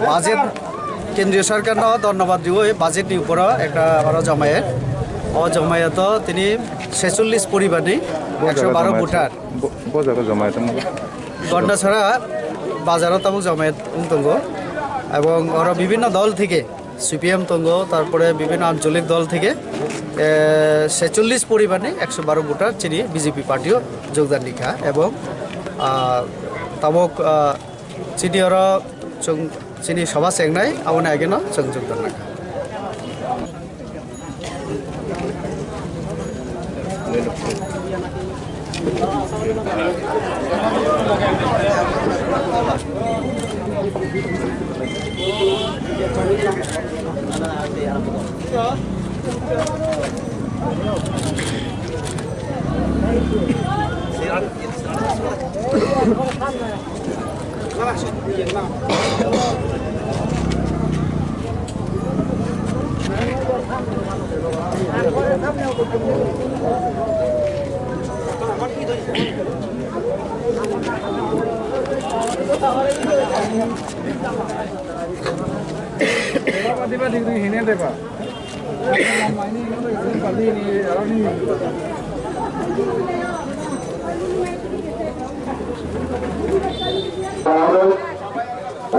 Budget কেন্দ্রীয় সরকার ধন্যবাদ দিব এই বাজেটনি উপর একটা জমায়েত জমায়েত তিনি 46 পরিবারে 112 ভোটার গন্ডাছড়া বাজারত তাবুক জমায়েত তঙ্গ এবং ওরা বিভিন্ন দল থেকে সিপিএম তঙ্গ তারপরে বিভিন্ন আঞ্চলিক দল থেকে 46 পরিবারে 112 ভোটার চিনি বিজেপি পার্টিও যোগদান নিখা এবং তাবক চিনি ওরা চিনি সভা চেংনাই আবনে আগে না যোগদান রাখা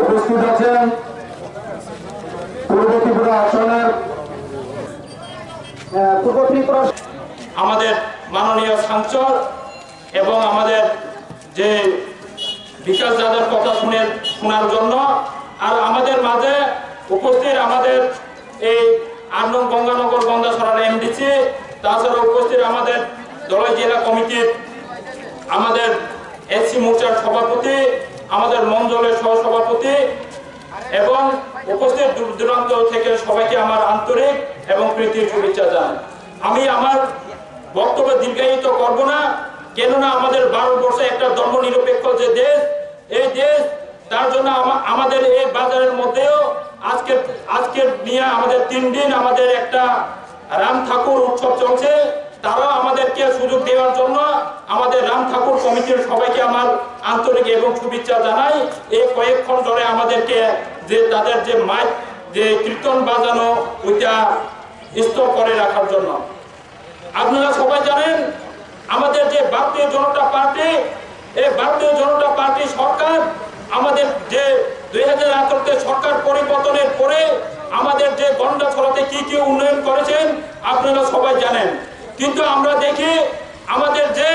উপস্থিত আছেন পূর্ব ত্রিপুরা আসনের আমাদের মাননীয় সাংসদ এবং আমাদের যে বিকাশ দাদার কথা শোনার জন্য আর আমাদের মাঝে উপস্থিত আমাদের এই 8 নং গঙ্গানগর গন্ডাছড়ার এমডিসি তাছাড়া উপস্থিত আমাদের দলাই জেলা কমিটির আমাদের এসসি মোর্চার সভাপতি আমাদের মণ্ডলের সহসভাপতি এবং উপস্থিত দূর দূরান্ত থেকে সবাইকে আমার আন্তরিক এবং প্রীতির শুভেচ্ছা জানাই। আমি আমার বক্তব্য দীর্ঘায়িত করব না, কেননা আমাদের ভারতবর্ষে একটা ধর্মনিরপেক্ষ যে দেশ, এই দেশ তার জন্য আমাদের এই বাজারের মধ্যেও আজকে নিয়ে আমাদের 3 দিন আমাদের একটা রাম ঠাকুর উৎসব চলছে। তারাও আমাদেরকে সুযোগ দেওয়ার জন্য আমাদের রাম ঠাকুর কমিটির সবাইকে আমার আন্তরিক এবং শুভেচ্ছা জানাই। এই কয়েকক্ষণ ধরে আমাদেরকে যে তাদের যে মাইক যে কীর্তন বাজানো ওইটা স্থির করে রাখার জন্য। আপনারা সবাই জানেন আমাদের যে ভারতীয় জনতা পার্টি, এই ভারতীয় জনতা পার্টি সরকার আমাদের যে 2018-তে সরকার পরিবর্তনের পরে আমাদের যে গন্ডাছড়াতে কি কি উন্নয়ন করেছেন আপনারা সবাই জানেন। কিন্তু আমরা দেখি আমাদের যে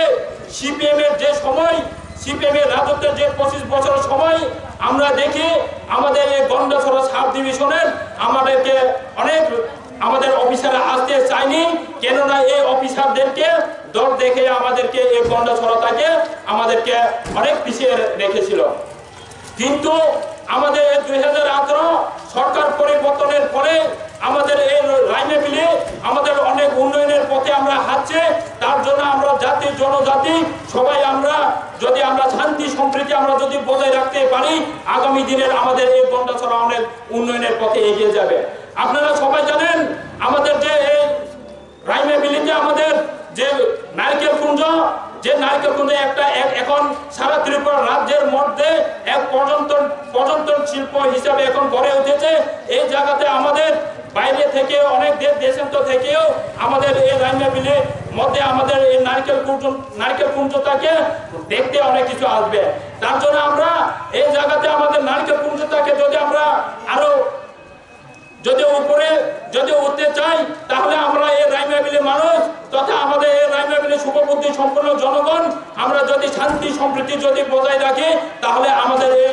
সিপিএম এর যে সময়, সিপিএম এর রাজত্বের যে 25 বছর সময় আমরা দেখি আমাদের এই গন্ডাছড়া সাব ডিভিশনের আমাদেরকে অনেক আমাদের অফিসাররা আসতে চায়নি, কেননা এই অফিসারদেরকে দর দেখে আমাদেরকে এই গন্ডাছড়াটাকে আমাদেরকে অনেক পিছিয়ে রেখেছিল। কিন্তু আমাদের 2018 সরকার পরিবর্তনের পরে আমাদের এই লাইনে মিলে আমাদের অনেক উন্নয়নের পথে আমরা হাঁটছে। তার জন্য আমরা জাতি জনজাতি সবাই আমরা যদি আমরা শান্তি সম্প্রীতি আমরা যদি বজায় রাখতে পারি, আগামী দিনের আমাদের এই গন্ডাছড়া অনেক উন্নয়নের পথে এগিয়ে যাবে। আপনারা সবাই জানেন আমাদের যে এই রাইমে বিলিতে আমাদের যে নারকেল কুঞ্জ, যে নারকেল কুঞ্জ একটা এখন সারা ত্রিপুরা রাজ্যের মধ্যে এক পর্যটন শিল্প হিসাবে এখন গড়ে উঠেছে। এই জায়গাতে আমাদের বাইরে থেকে অনেক দেশান্তর থেকেও আমাদের এই রাইমে বিলের মধ্যে আমাদের এই নারকেল কুঞ্জটাকে দেখতে অনেক কিছু আসবে। তার জন্য আমরা এই জায়গাতে আমাদের নারকেল কুঞ্জটাকে যদি আমরা আরো যদি উপরে যদি উঠতে চাই, তাহলে আমরা এই রাইমাবিলি মানুষ তথা আমাদের এই রাইমাবিলি শুভবুদ্ধি সম্পন্ন জনগণ আমরা যদি শান্তি সম্প্রীতি যদি বজায় রাখি, তাহলে আমাদের এই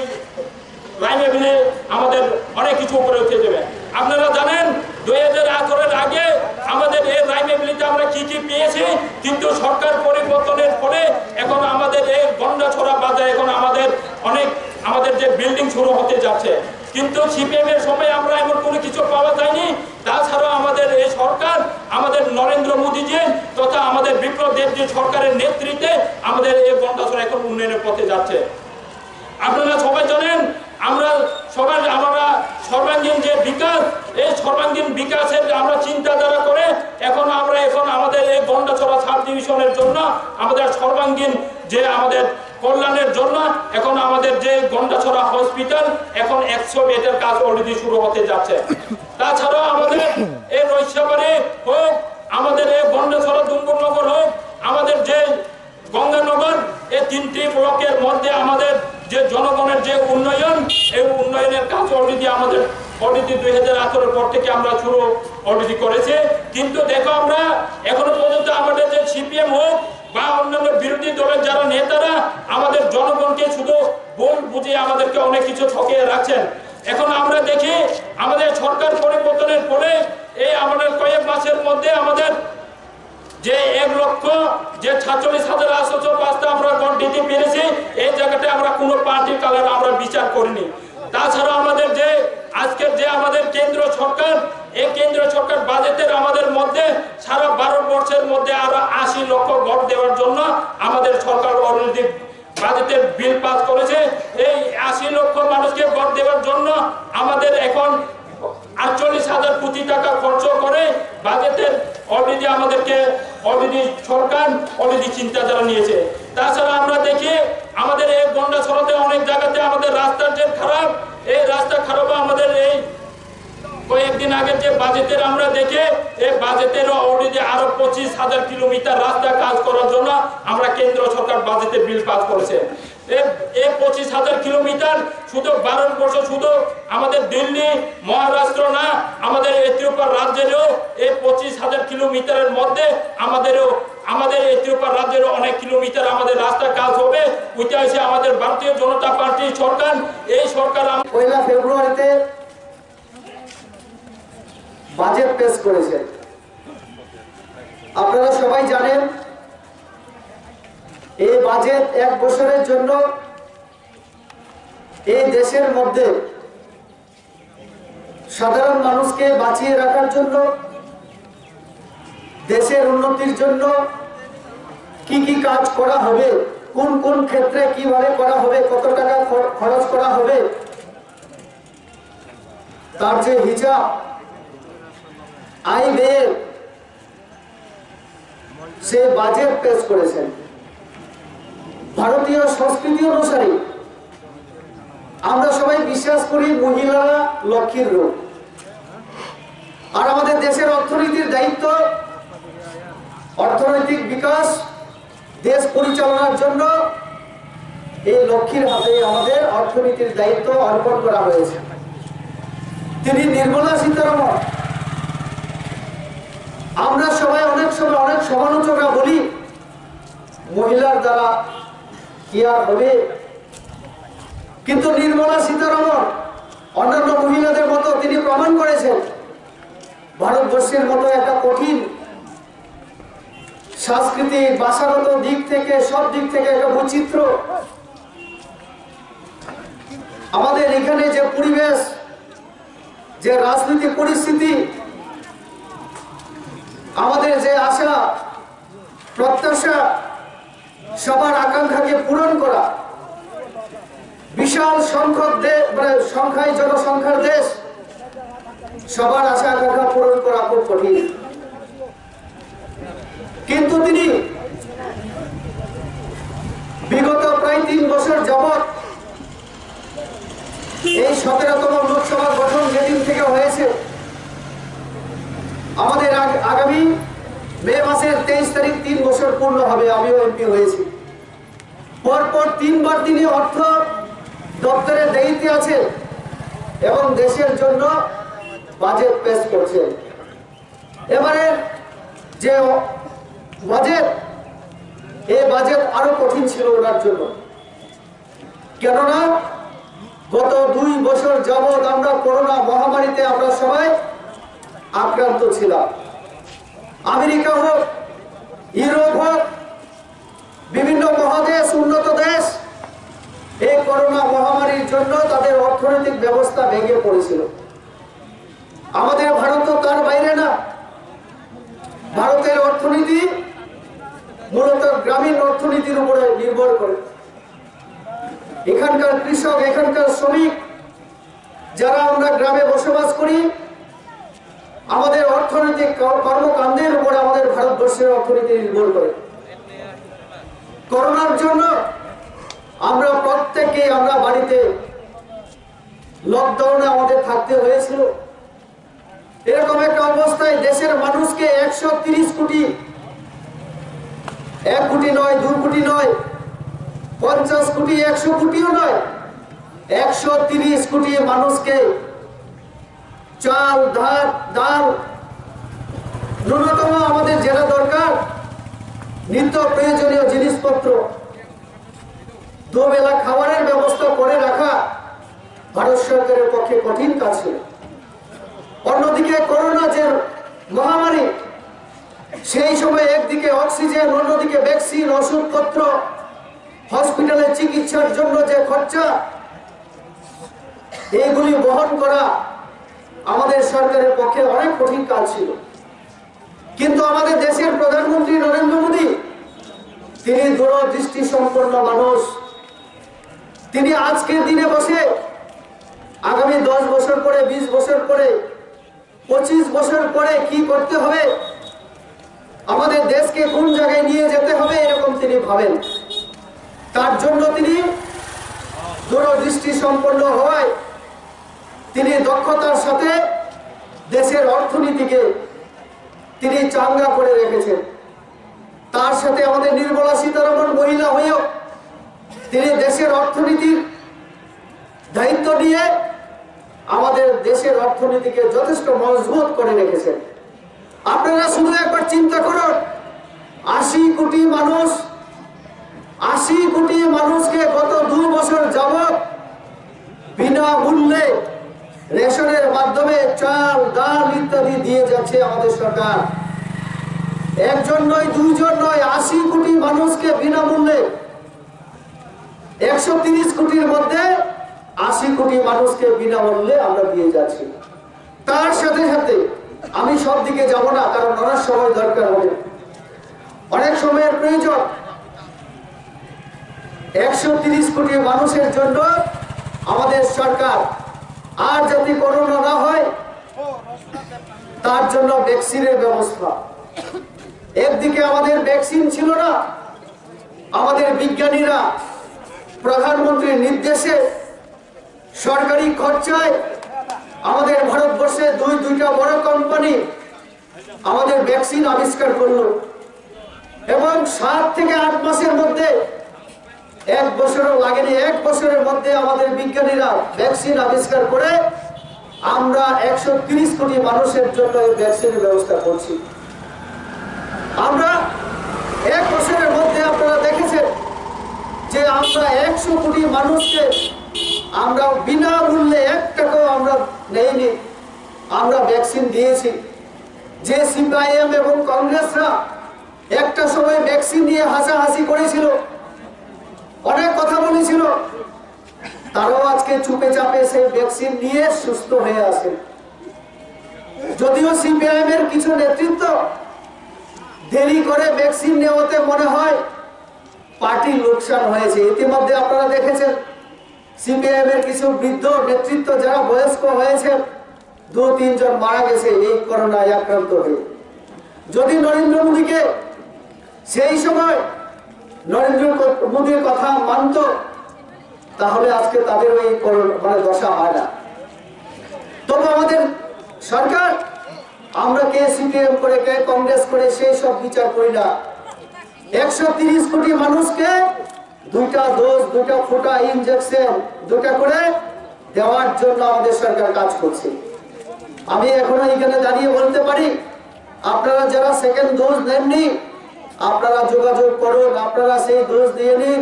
রাইমাবিলি আমাদের অনেক কিছু উপরে উঠে যাবে। আপনারা জানেন 2018-এর আগে আমাদের এই রাইমাবিলিতে আমরা কি কি পেয়েছি, কিন্তু সরকার পরিবর্তনের পরে এখন আমাদের এই গন্ডাছড়া বাজার এখন আমাদের যে বিল্ডিং শুরু হতে যাচ্ছে। কিন্তু সিপিএম এর সময় আমরা এমন কোনো কিছু পাওয়া যায়নি। তাছাড়াও আমাদের এই সরকার আমাদের নরেন্দ্র মোদীজি তথা আমাদের বিপ্লব দেবজি সরকারের নেতৃত্বে আমাদের এই গন্ডাছড়া এখন উন্নয়নের পথে যাচ্ছে। আপনারা সবাই জানেন আমরা সর্বাঙ্গীন যে বিকাশ, এই সর্বাঙ্গীন বিকাশের আমরা চিন্তাধারা করে এখন আমাদের এই গন্ডাছড়া সাব ডিভিশনের জন্য আমাদের সর্বাঙ্গীন যে আমাদের কল্যাণের জন্য এখন আমাদের যে গন্ডাছড়া হসপিটাল এখন 100 বেডের কাজ অলরেডি শুরু হতে যাচ্ছে। তাছাড়াও আমাদের এই রৈশাবাড়ি হোক, আমাদের এই গন্ডেশ্বর দুম্বুরনগর হোক, আমাদের যে গঙ্গানগর, এই 3টি ব্লকের মধ্যে আমাদের যে জনগণের যে উন্নয়ন, এই উন্নয়নের কাজ অলরেডি 2018 পর থেকে আমরা শুরু অলরেডি করেছি। কিন্তু দেখো আমরা এখনো পর্যন্ত আমাদের যে সিপিএম হোক বা অন্যান্য বিরোধী দলের যারা নেতারা আমাদের জনগণকে শুধু ভুল বুঝিয়ে আমাদেরকে অনেক কিছু ঠকিয়ে রাখছেন। এখন আমরা দেখি আমাদের সরকার পরিবর্তনের পরে এই আমাদের কয়েক মাসের মধ্যে আমাদের যে 1,46,805 আমরা ভোট দিতে পেরেছি, এই জায়গাতে আমরা কোনো পার্টি কালার আমরা বিচার করিনি। তাছাড়া আমাদের যে আজকের যে আমাদের কেন্দ্র সরকার, এই কেন্দ্র সরকার বাজেটের আমাদের মধ্যে সারা ভারতবর্ষের মধ্যে আরো 80 লক্ষ ভোট দেওয়ার জন্য আমাদের সরকার অলরেডি বাজেটের বিল পাস করেছে। এই 80 লক্ষ মানুষকে ভোট দেওয়ার জন্য আমাদের এখন 48,000 কোটি টাকা খরচ করে বাজেটের অলরেডি আমাদেরকে সরকার অলরেডি চিন্তাধারা নিয়েছে। তাছাড়া আমরা দেখি আমাদের এই গন্ডাছড়াতে অনেক জায়গাতে আমাদের রাস্তার যে খারাপ, এই রাস্তা খারাপ আমাদের এই কয়েকদিন আগের যে বাজেটের আমরা দেখে এই বাজেটেরও অলরেডি আরো 25,000 কিলোমিটার রাস্তা কাজ করার জন্য আমরা কেন্দ্র সরকার বাজেটে বিল পাস করেছে। এই 25,000 কিলোমিটার শুধু ভারতবর্ষ, শুধু আমাদের দিল্লি মহারাষ্ট্র না, আমাদের ত্রিপুরা রাজ্যেরও এই 25,000 কিলোমিটারের মধ্যে আমাদের ত্রিপুরা রাজ্যেরও অনেক কিলোমিটার আমাদের রাস্তা কাজ হবে। ওইটা হচ্ছে আমাদের ভারতীয় জনতা পার্টি সরকার। এই সরকার 1 ফেব্রুয়ারিতে বাজেট পেশ করেছে। আপনারা সবাই জানেন এই বাজেট 1 বছরের জন্য এই দেশের মধ্যে সাধারণ মানুষকে বাঁচিয়ে রাখার জন্য, দেশের উন্নতির জন্য কি কি কাজ করা হবে, কোন কোন ক্ষেত্রে কিভাবে করা হবে, কত টাকা খরচ করা হবে, তার যে হিসাব আয় ব্যয়ের সে বাজেট পেশ করেছেন। ভারতীয় সংস্কৃতি অনুসারে আমরা সবাই বিশ্বাস করি মহিলারা লক্ষ্মীর রূপ, আর আমাদের দেশের অর্থনীতির দায়িত্ব, অর্থনৈতিক বিকাশ, দেশ পরিচালনার জন্য এই লক্ষ্মীর হাতে আমাদের অর্থনীতির দায়িত্ব অর্পণ করা হয়েছে। তিনি নির্মলা সীতারমণ। আমরা সবাই অনেক সময় অনেক সমালোচনা বলি মহিলার দ্বারা কি আর হবে, কিন্তু নির্মলা সীতারমণ অন্যান্য মহিলাদের মতো তিনি প্রমাণ করেছেন ভারতবর্ষের মতো একটা কঠিন সাংস্কৃতিক ভাষাগত দিক থেকে সব দিক থেকে একটা বৈচিত্র্য, আমাদের এখানে যে পরিবেশ, যে রাজনৈতিক পরিস্থিতি, আমাদের যে আশা প্রত্যাশা, সবার আকাঙ্ক্ষাকে পূরণ করা, বিশাল সংখ্যক সংখ্যায় জনসংখ্যার দেশ, সবার আশা আকাঙ্ক্ষা পূরণ করা খুব কঠিন। কিন্তু তিনি বিগত প্রায় 3 বছর যাবৎ এই 17তম লোকসভা গঠন যেদিন থেকে হয়েছে, আমাদের আগামী মে মাসের 23 তারিখ 3 বছর পূর্ণ হবে। আমিও এমপি হয়েছি। পরপর 3 বার তিনি অর্থ দপ্তরের দায়িত্বে আছে এবং দেশের জন্য বাজেট পেশ করছেন। এবারে যে বাজেট, এই বাজেট আরো কঠিন ছিল ওনার জন্য, কেননা গত 2 বছর যাবৎ আমরা করোনা মহামারীতে আমরা সবাই আক্রান্ত ছিলাম। আমেরিকা হোক, ইউরোপ হোক, বিভিন্ন মহাদেশ, উন্নত দেশ এই করোনা মহামারীর জন্য তাদের অর্থনৈতিক ব্যবস্থা ভেঙে পড়েছিল। আমাদের ভারত তো তার বাইরে না। ভারতের অর্থনীতি মূলত গ্রামীণ অর্থনীতির উপরে নির্ভর করে। এখানকার কৃষক, এখানকার শ্রমিক, যারা আমরা গ্রামে বসবাস করি, আমাদের অর্থনৈতিক কর্মকাণ্ডের উপরে আমাদের ভারতবর্ষের অর্থনীতি নির্ভর করে। করোনার জন্য আমরা প্রত্যেকে আমরা বাড়িতে লকডাউনে আমাদের থাকতে হয়েছিল। এরকম একটা অবস্থায় দেশের মানুষকে 130 কোটি, 1 কোটি নয়, 2 কোটি নয়, 50 কোটি, 100 কোটিও নয়, 130 কোটি মানুষকে চাল, ডাল, ন্যূনতম আমাদের যেটা দরকার নিত্য প্রয়োজনীয় জিনিসপত্র, দুবেলা খাবারের ব্যবস্থা করে রাখা ভারত সরকারের পক্ষে কঠিন কাজ ছিল। অন্যদিকে করোনা যে মহামারী, সেই সময় একদিকে অক্সিজেন, অন্যদিকে ভ্যাকসিন, ওষুধপত্র, হসপিটালে চিকিৎসার জন্য যে খরচা, এইগুলি বহন করা আমাদের সরকারের পক্ষে অনেক কঠিন কাজ ছিল। কিন্তু আমাদের দেশের প্রধানমন্ত্রী নরেন্দ্র মোদী, তিনি দূরদৃষ্টি সম্পন্ন মানুষ। তিনি আজকের দিনে বসে আগামী 10 বছর পরে, 20 বছর পরে, 25 বছর পরে কি করতে হবে, আমাদের দেশকে কোন জায়গায় নিয়ে যেতে হবে, এরকম তিনি ভাবেন। তার জন্য তিনি দূরদৃষ্টি সম্পন্ন হওয়ায় তিনি দক্ষতার সাথে দেশের অর্থনীতিকে তিনি চাঙ্গা করে রেখেছেন। তার সাথে আমাদের নির্মলা সীতারমণ মহিলা হয়েও তিনি দেশের অর্থনীতির দায়িত্ব নিয়ে আমাদের দেশের অর্থনীতিকে যথেষ্ট মজবুত করে রেখেছেন। আপনারা শুধু একবার চিন্তা করুন, 80 কোটি মানুষ, 80 কোটি মানুষকে গত 2 বছর যাবত বিনামূল্যে রেশনের মাধ্যমে চাল, ডাল ইত্যাদি দিয়ে যাচ্ছে আমাদের সরকার। একজন নয়, দুইজন নয়, 80 কোটি মানুষকে বিনামূল্যে, 130 কোটির মধ্যে 80 কোটি মানুষকে বিনামূল্যে আমরা দিয়ে যাচ্ছি। তার সাথে সাথে আমি সব দিকে যাব না, কারণ অনেক সময় দরকার হবে, অনেক সময়ের প্রয়োজন। 130 কোটি মানুষের জন্য আমাদের সরকার আর যাতে করোনা না হয় তার জন্য ভ্যাকসিনের ব্যবস্থা। একদিকে আমাদের ভ্যাকসিন ছিল না, আমাদের বিজ্ঞানীরা প্রধানমন্ত্রীর নির্দেশে সরকারি খরচায় আমাদের ভারতবর্ষে দুইটা বড় কোম্পানি আমাদের ভ্যাকসিন আবিষ্কার করলো এবং 7 থেকে 8 মাসের মধ্যে, 1 বছরও লাগেনি, 1 বছরের মধ্যে আমাদের বিজ্ঞানীরা ভ্যাকসিন আবিষ্কার করে আমরা 130 কোটি মানুষের জন্য এই ভ্যাকসিনের ব্যবস্থা করছি। আমরা 1 বছরের মধ্যে আপনারা দেখেছেন যে আমরা 100 কোটি মানুষকে আমরা বিনামূল্যে 1 টাকাও আমরা নেইনি, আমরা ভ্যাকসিন দিয়েছি। যে সিপিআইএম এবং কংগ্রেসরা একটা সময় ভ্যাকসিন নিয়ে হাসাহাসি করেছিল, অনেক কথা বলেছিল, তারাও আজকে চুপে চাপে সেই ভ্যাকসিন নিয়ে সুস্থ হয়ে আছে। যদিও সিপিআইএম এর কিছু নেতৃত্ব দেরি করে ভ্যাকসিন নেওয়াতে মনে হয় পার্টির লোকসান হয়েছে। ইতিমধ্যে আপনারা দেখেছেন সিপিআইএম এর কিছু বৃদ্ধ নেতৃত্ব যারা বয়স্ক হয়েছে, 2-3 জন মারা গেছে এই করোনায় আক্রান্ত হয়ে। যদি নরেন্দ্র মোদীকে সেই সময় নরেন্দ্র মোদীর কথা মানত, তাহলে আজকে তাদের ওই দশা হয় না। তবে আমাদের সরকার, আমরা কে সিপিএম করে কে কংগ্রেস করে সেই সব বিচার করি না। 130 কোটি মানুষকে 2টা ডোজ, 2টা ফোঁটা ইনজেকশন, 2টা করে দেওয়ার জন্য আমাদের সরকার কাজ করছে। আমি এখনো এখানে দাঁড়িয়ে বলতে পারি, আপনারা যারা সেকেন্ড ডোজ নেননি, আপনারা যোগাযোগ করুন, আপনারা সেই ডোজ দিয়ে নিন।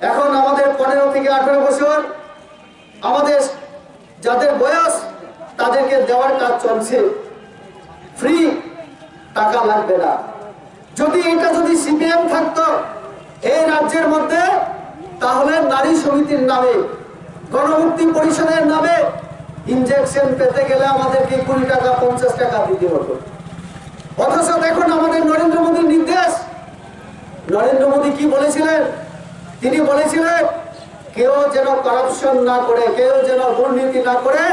এখন আমাদের 15 থেকে 18 বছর আমাদের যাদের বয়স, তাদেরকে দেওয়ার কাজ চলছে, ফ্রি, টাকা লাগবে না। যদি সিপিএম থাকতো এই রাজ্যের মধ্যে, তাহলে নারী সমিতির নামে, গণমুক্তি পরিষদের নামে ইনজেকশন পেতে গেলে আমাদেরকে 20 টাকা 50 টাকা দিতে হতো। অথচ দেখুন আমাদের নরেন্দ্র মোদীর নির্দেশ, নরেন্দ্র মোদী কি বলেছিলেন? তিনি বলেছিলেন কেউ যেন করাপশন না করে, কেউ যেন দুর্নীতি না করে,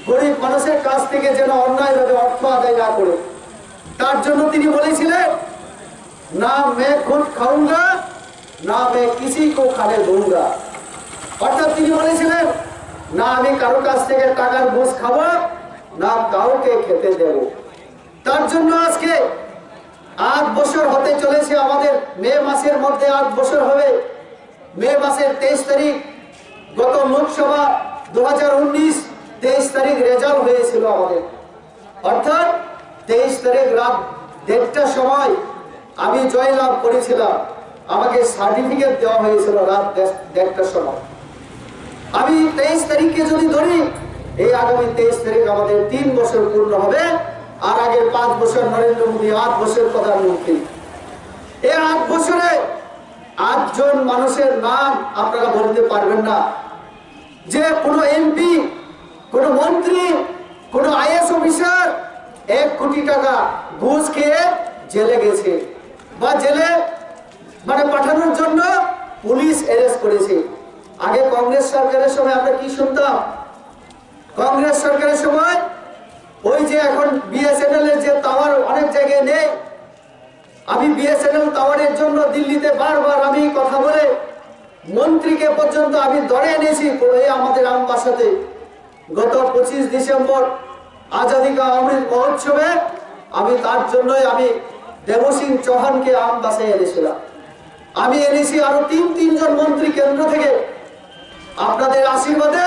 গরিব মানুষের কাছ থেকে যেন অন্যায়ভাবে অর্থ আদায় না করে। তার জন্য তিনি বলেছিলেন, না मैं खुद खाऊंगा না मैं किसी को खाने दूंगा। অর্থাৎ তিনি বলেছিলেন না আমি কারো কাছ থেকে টাকার ঘুষ খাবো, না কাউকে খেতে দেব। তার জন্য আজকে 8 বছর হতে চলেছে, আমাদের মে মাসের মধ্যে 8 বছর হবে। মে মাসের 23 তারিখ গত লোকসভা 2019 23 তারিখ রেজাল্ট হয়েছিল আমাদের, অর্থাৎ 23 তারিখ রাত 1:30টার সময় আমি জয়লাভ করেছিলাম। আমাকে সার্টিফিকেট দেওয়া হয়েছিল রাত 1:30টার সময়। আমি 23 তারিখকে যদি ধরি, এই আগামী 23 তারিখ আমাদের 3 বছর পূর্ণ হবে। আর আগে 5 বছর নরেন্দ্র মোদী, 8 বছর প্রধানমন্ত্রী। এই 8 বছরে 8 জন মানুষের নাম আপনারা বলতে পারবেন না যে কোনো এমপি, কোনো মন্ত্রী, কোনো আইএস অফিসার 1 কোটি টাকা ঘুষ খেয়ে জেলে গেছে, বা জেলে মানে পাঠানোর জন্য পুলিশ অ্যারেস্ট করেছে। আগে কংগ্রেস সরকারের সময় আমরা কি শুনতাম? কংগ্রেস সরকারের সময় ওই যে এখন বিএসএনএল এর যে টাওয়ার অনেক জায়গায় নেই, আমি বিএসএনএল টাওয়ারের জন্য দিল্লিতে বারবার আমি কথা বলে মন্ত্রীকে পর্যন্ত আমি ধরে এনেছি আমাদের আমবাসাতে। গত 25 ডিসেম্বর আজাদি কা অমৃত মহোৎসবে আমি তার জন্যই আমি দেবসিং চৌহানকে আমবাসায় এনেছিলাম। আমি এনেছি আরো 3 জন মন্ত্রী কেন্দ্র থেকে। আপনাদের আশীর্বাদে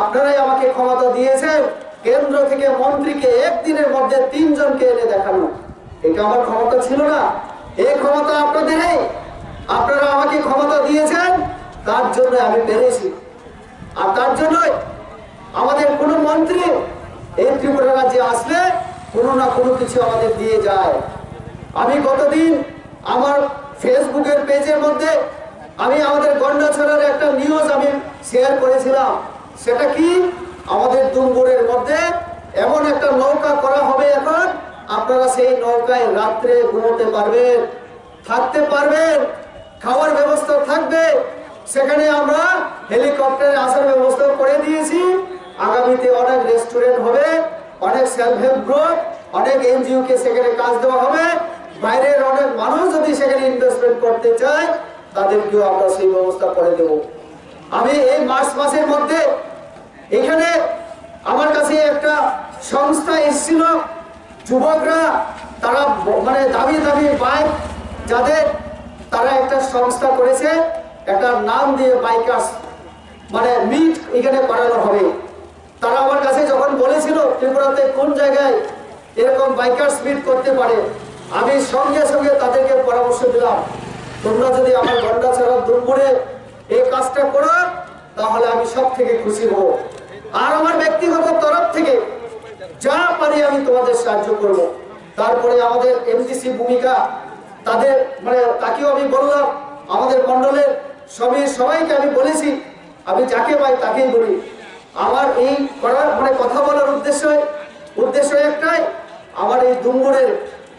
আপনারাই আমাকে ক্ষমতা দিয়েছেন কেন্দ্র থেকে মন্ত্রীকে একদিনের মধ্যে 3 জনকে এনে দেখানো। এটা আমার ক্ষমতা ছিল না, এই ক্ষমতা আপনাদেরই। আপনারা আমাকে ক্ষমতা দিয়েছেন, তার জন্য আমি পেরেছি। আর তার জন্যই আমাদের কোনো মন্ত্রী এই ত্রিপুরা রাজ্যে আসলে কোনো না কোনো কিছু আমাদের দিয়ে যায়। আমি গতদিন আমার ফেসবুকের পেজের মধ্যে আমি আমাদের গন্ডাছড়ার একটা নিউজ আমি শেয়ার করেছিলাম। সেটা কি, আমাদের দুমগুড়ের মধ্যে এমন একটা নৌকা করা হবে এখন, আপনারা সেই নৌকায় রাত্রে ঘুমোতে পারবেন, থাকতে পারবেন, খাওয়ার ব্যবস্থা থাকবে। সেখানে আমরা হেলিকপ্টারে আসার ব্যবস্থা করে দিয়েছি। আগামীতে অনেক রেস্টুরেন্ট হবে, অনেক সেলফ হেল্প গ্রুপ, অনেক এনজিও কে সেখানে কাজ দেওয়া হবে। বাইরের অনেক মানুষ যদি সেখানে ইনভেস্টমেন্ট করতে চায়, তাদেরকেও আমরা সেই ব্যবস্থা করে দেব। আমি এই মার্চ মাসের মধ্যে এখানে আমার কাছে একটা সংস্থা এসেছিল, যুবকরা, তারা মানে দামি দামি বাইক যাদের, তারা একটা সংস্থা করেছে, একটা নাম দিয়ে বাইকার্স মানে মিট এখানে করানো হবে। তারা আমার কাছে যখন বলেছিল ত্রিপুরাতে কোন জায়গায় এরকম বাইকার্স মিট করতে পারে, আমি সঙ্গে সঙ্গে তাদেরকে পরামর্শ দিলাম, তোমরা যদি আমার গন্ডাছড়া দুমগুড়ে এই কাজটা করো তাহলে আমি সব থেকে খুশি হব। আর আমার ব্যক্তিগত তরফ থেকে যা পারি আমি তোমাদের সাহায্য করব। তারপরে আমাদের এমডিসি ভূমিকা, তাদের মানে তাকেও আমি বললাম, আমাদের মন্ডলের সবাইকে আমি বলেছি, আমি যাকে পাই তাকেই বলি। আমার এই করার মানে কথা বলার উদ্দেশ্য একটাই, আমার এই দুমগুড়ের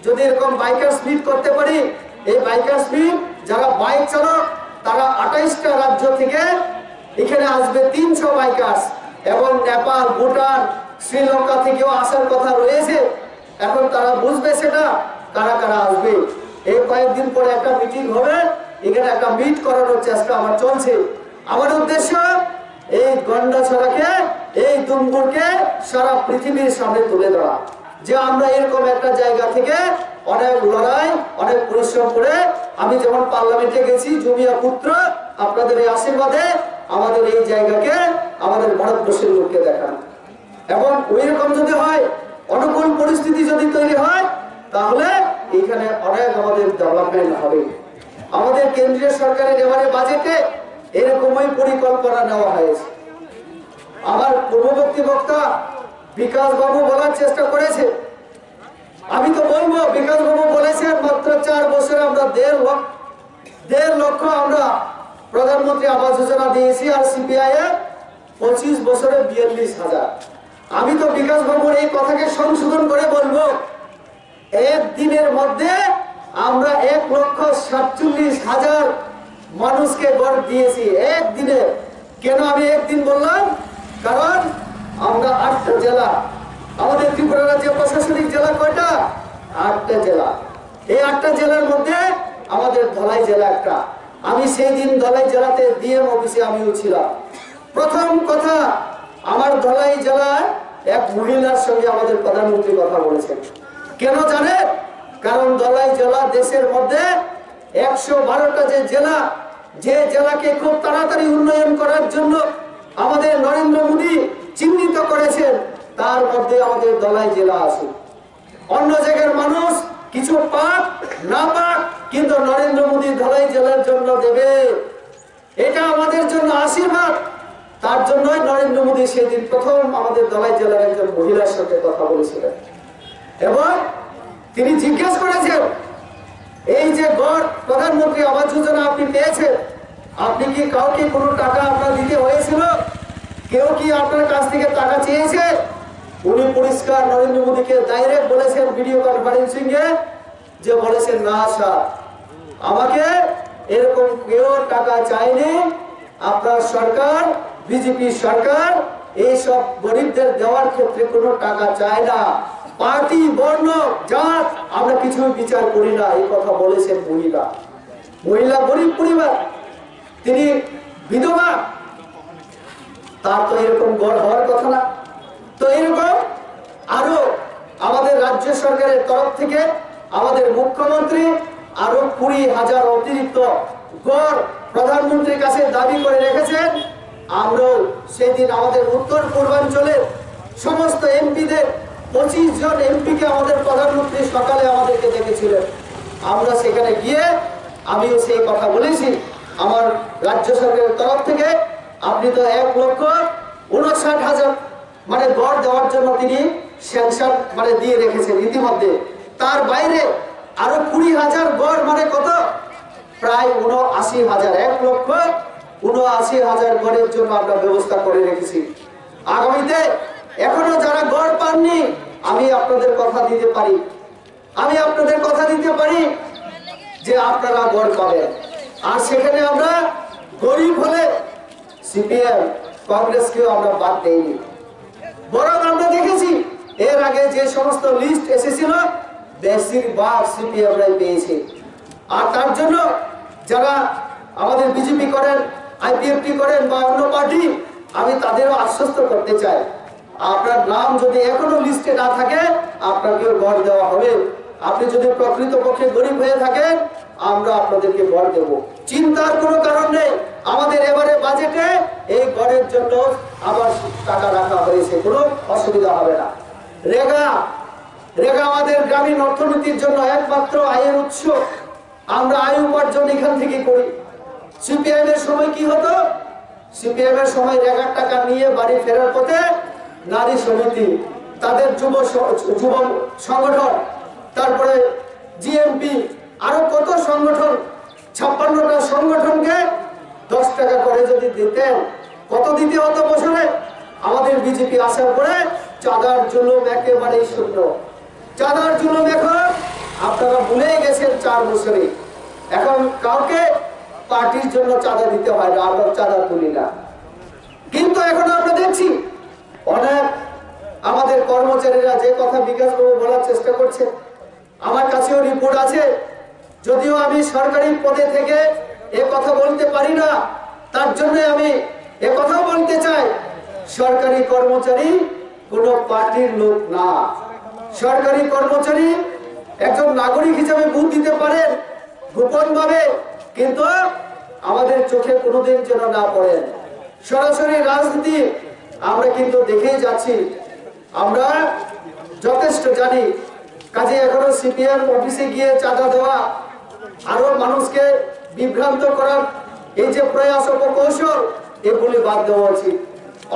যদি এরকম বাইকার্স মিট করতে পারি, এই বাইকার্স মিট যারা বাইক চালক তারা 28টা রাজ্য থেকে এখানে আসবে 300 বাইকার্স, এবং নেপাল, ভুটান, শ্রীলঙ্কা থেকেও আসার কথা রয়েছে। এখন তারা বুঝবে সেটা কারা কারা আসবে। এই কয়েকদিন পরে একটা মিটিং হবে, এখানে একটা মিট করানোর চেষ্টা আমার চলছে। আমার উদ্দেশ্য এই গন্ডাছড়াকে, এই দুমগুড়কে সারা পৃথিবীর সামনে তুলে দেওয়া, যে আমরা এরকম একটা জায়গা থেকে অনেক লড়াই, অনেক পরিশ্রম করে, আমি যেমন পার্লামেন্টে গেছি জুমিয়া পুত্র, আপনাদের এই আশীর্বাদে আমাদের এই জায়গাকে আমাদের ভারতবর্ষের লোককে দেখানো। এবং ওই রকম যদি হয়, অনুকূল পরিস্থিতি যদি তৈরি হয়, তাহলে এখানে অনেক আমাদের ডেভেলপমেন্ট হবে। আমাদের কেন্দ্রীয় সরকারের এবারে বাজেটে এরকমই পরিকল্পনা নেওয়া হয়েছে। আমার পূর্ববর্তী বক্তা বিকাশ বাবু বলার চেষ্টা করেছে, আমি তো বলবো বিকাশ বাবু বলেছেন মাত্র 4 বছরে আমরা 1.5 লক্ষ আমরা প্রধানমন্ত্রী আবাস যোজনা দিয়েছি, আর সিপিআই এর 25 বছরে 42,000। আমি তো বিকাশ বাবুর এই কথাকে সংশোধন করে বলবো, একদিনের মধ্যে আমরা 1,47,000 মানুষকে ঘর দিয়েছি একদিনে। কেন আমি একদিন বললাম? কারণ আমরা 8টা জেলা, আমাদের ত্রিপুরা রাজ্যের প্রশাসনিক জেলা কয়টা? 8টা জেলা। এই 8টা জেলার মধ্যে আমাদের ধলাই জেলা একটা। আমি সেই দিন ধলাই জেলাতে ডিএম অফিসে আমিও ছিলাম। প্রথম কথা, আমার ধলাই জেলায় এক মহিলার সঙ্গে আমাদের প্রধানমন্ত্রী কথা বলেছেন। কেন জানেন? কারণ ধলাই জেলা দেশের মধ্যে 112টা যে জেলা, যে জেলাকে খুব তাড়াতাড়ি উন্নয়ন করার জন্য আমাদের নরেন্দ্র মোদী চিহ্নিত করেছেন, তার মধ্যে আমাদের ধলাই জেলা আছে। অন্য জায়গার মানুষ কিছু পাক না পাক, কিন্তু নরেন্দ্র মোদী ধলাই জেলার জন্য দেবে, এটা আমাদের জন্য আশীর্বাদ। তার জন্যই নরেন্দ্র মোদী সেদিন প্রথম আমাদের ধলাই জেলার একজন মহিলার সাথে কথা বলেছিলেন এবং তিনি জিজ্ঞেস করেছেন, এই যে গড় প্রধানমন্ত্রী আবাস যোজনা আপনি পেয়েছেন, আপনি কি কাউকে কোনো টাকা আপনার দিতে হয়েছিল? কেউ কি আপনার কাছ থেকে টাকা চেয়েছে? উনি পরিষ্কার নরেন্দ্র মোদীকে ডাইরেক্ট বলেছেন ভিডিও কনফারেন্সিং এ, যে বলেছেন না স্যার, আমাকে এরকম কেউ টাকা চায়নি। আপনার সরকার, বিজেপি সরকার এইসব গরিবদের দেওয়ার ক্ষেত্রে কোনো টাকা চায় না। পার্টি, বর্ণ, জাত আমরা কিছু বিচার করি না, এই কথা বলেছেন মহিলা। মহিলা গরিব পরিবার, তিনি বিধবা, তার তো এরকম গড় হওয়ার কথা না। তো এরকম আরো আমাদের রাজ্য সরকারের তরফ থেকে আমাদের মুখ্যমন্ত্রী আরো 20,000 অতিরিক্ত গড় প্রধানমন্ত্রীর কাছে দাবি করে রেখেছেন। আমরাও সেদিন আমাদের উত্তর পূর্বাঞ্চলের সমস্ত এমপিদের 25 জন এমপিকে আমাদের প্রধানমন্ত্রী সকালে আমাদেরকে ডেকেছিলেন। আমরা সেখানে গিয়ে আমিও সেই কথা বলেছি, আমার রাজ্য সরকারের তরফ থেকে আপনি তো 1,59,000 মানে গড় দেওয়ার জন্য তিনি স্যাংশন মানে দিয়ে রেখেছেন ইতিমধ্যে। তার বাইরে আরো 20,000 গড় মানে কত? প্রায় 79,000, 1,79,000 গড়ের জন্য আমরা ব্যবস্থা করে রেখেছি। আগামীতে এখনো যারা গড় পাননি, আমি আপনাদের কথা দিতে পারি যে আপনারা গড় পাবেন। আর সেখানে আমরা গরিব হলে সিপিএম কংগ্রেসকেও আমরা বাদ দেইনি, বরং আমরা দেখেছি এর আগে যে সমস্ত লিস্ট এসেছিল বেশিরভাগ সিপিএমরাই পেয়েছে। আর তার জন্য যারা আমাদের বিজেপি করেন, আইপিএফটি করেন বা অন্য পার্টি, আমি তাদেরও আশ্বস্ত করতে চাই, আপনার নাম যদি এখনো লিস্টে না থাকে আপনাকেও গড় দেওয়া হবে। আপনি যদি প্রকৃতপক্ষে গরিব হয়ে থাকেন, আমরা আপনাদেরকে গড় দেব, চিন্তার কোনো কারণ নেই। আমাদের এবারে বাজেটে এই গড়ের জন্য আবার টাকা রাখা হয়েছে, কোনো অসুবিধা হবে না। রেগা আমাদের গ্রামীণ অর্থনীতির জন্য একমাত্র আয়ের উৎস, আমরা আয় উপার্জন এখান থেকে করি। সিপিএম এর সময় কি হতো? সিপিএম এর সময় রেগার টাকা নিয়ে বাড়ি ফেরার পথে নারী সমিতি, তাদের যুব সংগঠন, তারপরে জিএমপি, আরো কত সংগঠন, 56টা সংগঠনকে 10 টাকা করে যদি দিতেন, কত দিতে হতো বছরে? আমাদের বিজেপি আসার পরে চাঁদার জুলুম একেবারেই শূন্য। চাঁদার জুলুম এখন আপনারা ভুলেই গেছেন 4 বছরে। এখন কাউকে পার্টির জন্য চাঁদা দিতে হয় না, আমরা চাঁদা তুলি না। কিন্তু এখন আমরা দেখছি অনেক আমাদের কর্মচারীরা যে কথা বিকাশবাবু বলার চেষ্টা করছে, আমার কাছেও রিপোর্ট আছে, যদিও আমি সরকারি পদে থেকে এ কথা বলতে পারি না, তার জন্য আমি এ কথাও বলতে চাই, সরকারি কর্মচারী কোনো পার্টির লোক না। সরকারি কর্মচারী একজন নাগরিক হিসেবে ভোট দিতে পারেন গোপন ভাবে, কিন্তু আমাদের চোখে কোনোদিন যেন না পড়েন। সরাসরি রাজনীতি আমরা কিন্তু দেখেই যাচ্ছি, আমরা যথেষ্ট জানি। কাজে এখনো সিপিএম অফিসে গিয়ে চাঁদা দেওয়া, আরো মানুষকে বিভ্রান্ত করার এই যে প্রয়াস অপকৌশল, এগুলি বাদ দেওয়া উচিত।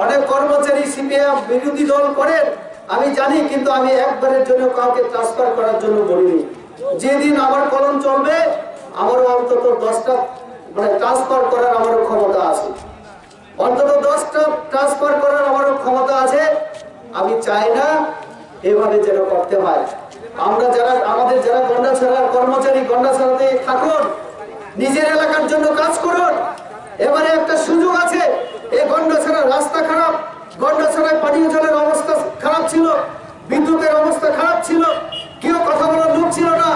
অনেক কর্মচারী সিপিএম বিরোধী দল করেন আমি জানি, কিন্তু আমি একবারের জন্য কাউকে ট্রান্সফার করার জন্য বলিনি। যেদিন আমার কলম চলবে, আমারও অন্তত 10টা মানে ট্রান্সফার করার আমারও ক্ষমতা আছে, অন্তত 10টা ট্রান্সফার করার আমারও ক্ষমতা আছে। আমি চাই না এভাবে যেন করতে হয়। আমরা যারা আমাদের যারা গন্ডাছড়ার কর্মচারী, গন্ডাছড়াতে থাকুন, নিজের এলাকার জন্য কাজ করুন। এবারে একটা সুযোগ আছে, এই গন্ডাছড়ার রাস্তা খারাপ, গন্ডাছড়ায় পানীয় জলের অবস্থা খারাপ ছিল, বিদ্যুতের অবস্থা খারাপ ছিল, কেউ কথা বলার লোক ছিল না।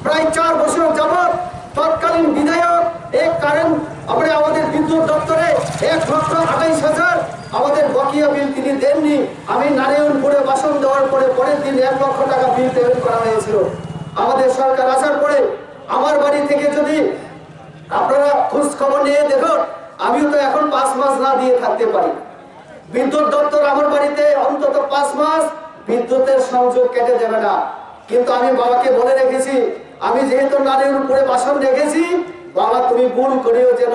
প্রায় 4 বছর যাবৎ তৎকালীন বিধায়ক এই কারেন্ট আপনি আমাদের বিদ্যুৎ দপ্তরে 1,28,000 আমাদের বকেয়া বিল তিনি দেননি। আমি নারায়ণপুরে বাসন দেওয়ার পরে পরের দিন 1 লক্ষ টাকা বিল পেমেন্ট করা হয়েছিল। আমাদের সরকার আসার পরে আমার বাড়ি থেকে যদি আপনারা খোঁজ খবর নিয়ে দেখুন, আমিও তো এখন 5 মাস না দিয়ে থাকতে পারি। বিদ্যুৎ দপ্তর আমার বাড়িতে অন্তত 5 মাস বিদ্যুতের সংযোগ কেটে দেবে না। কিন্তু আমি বাবাকে বলে রেখেছি, আমি যেহেতু নারায়ণপুরে বাসন রেখেছি, বাবা তুমি ভুল করিও যেন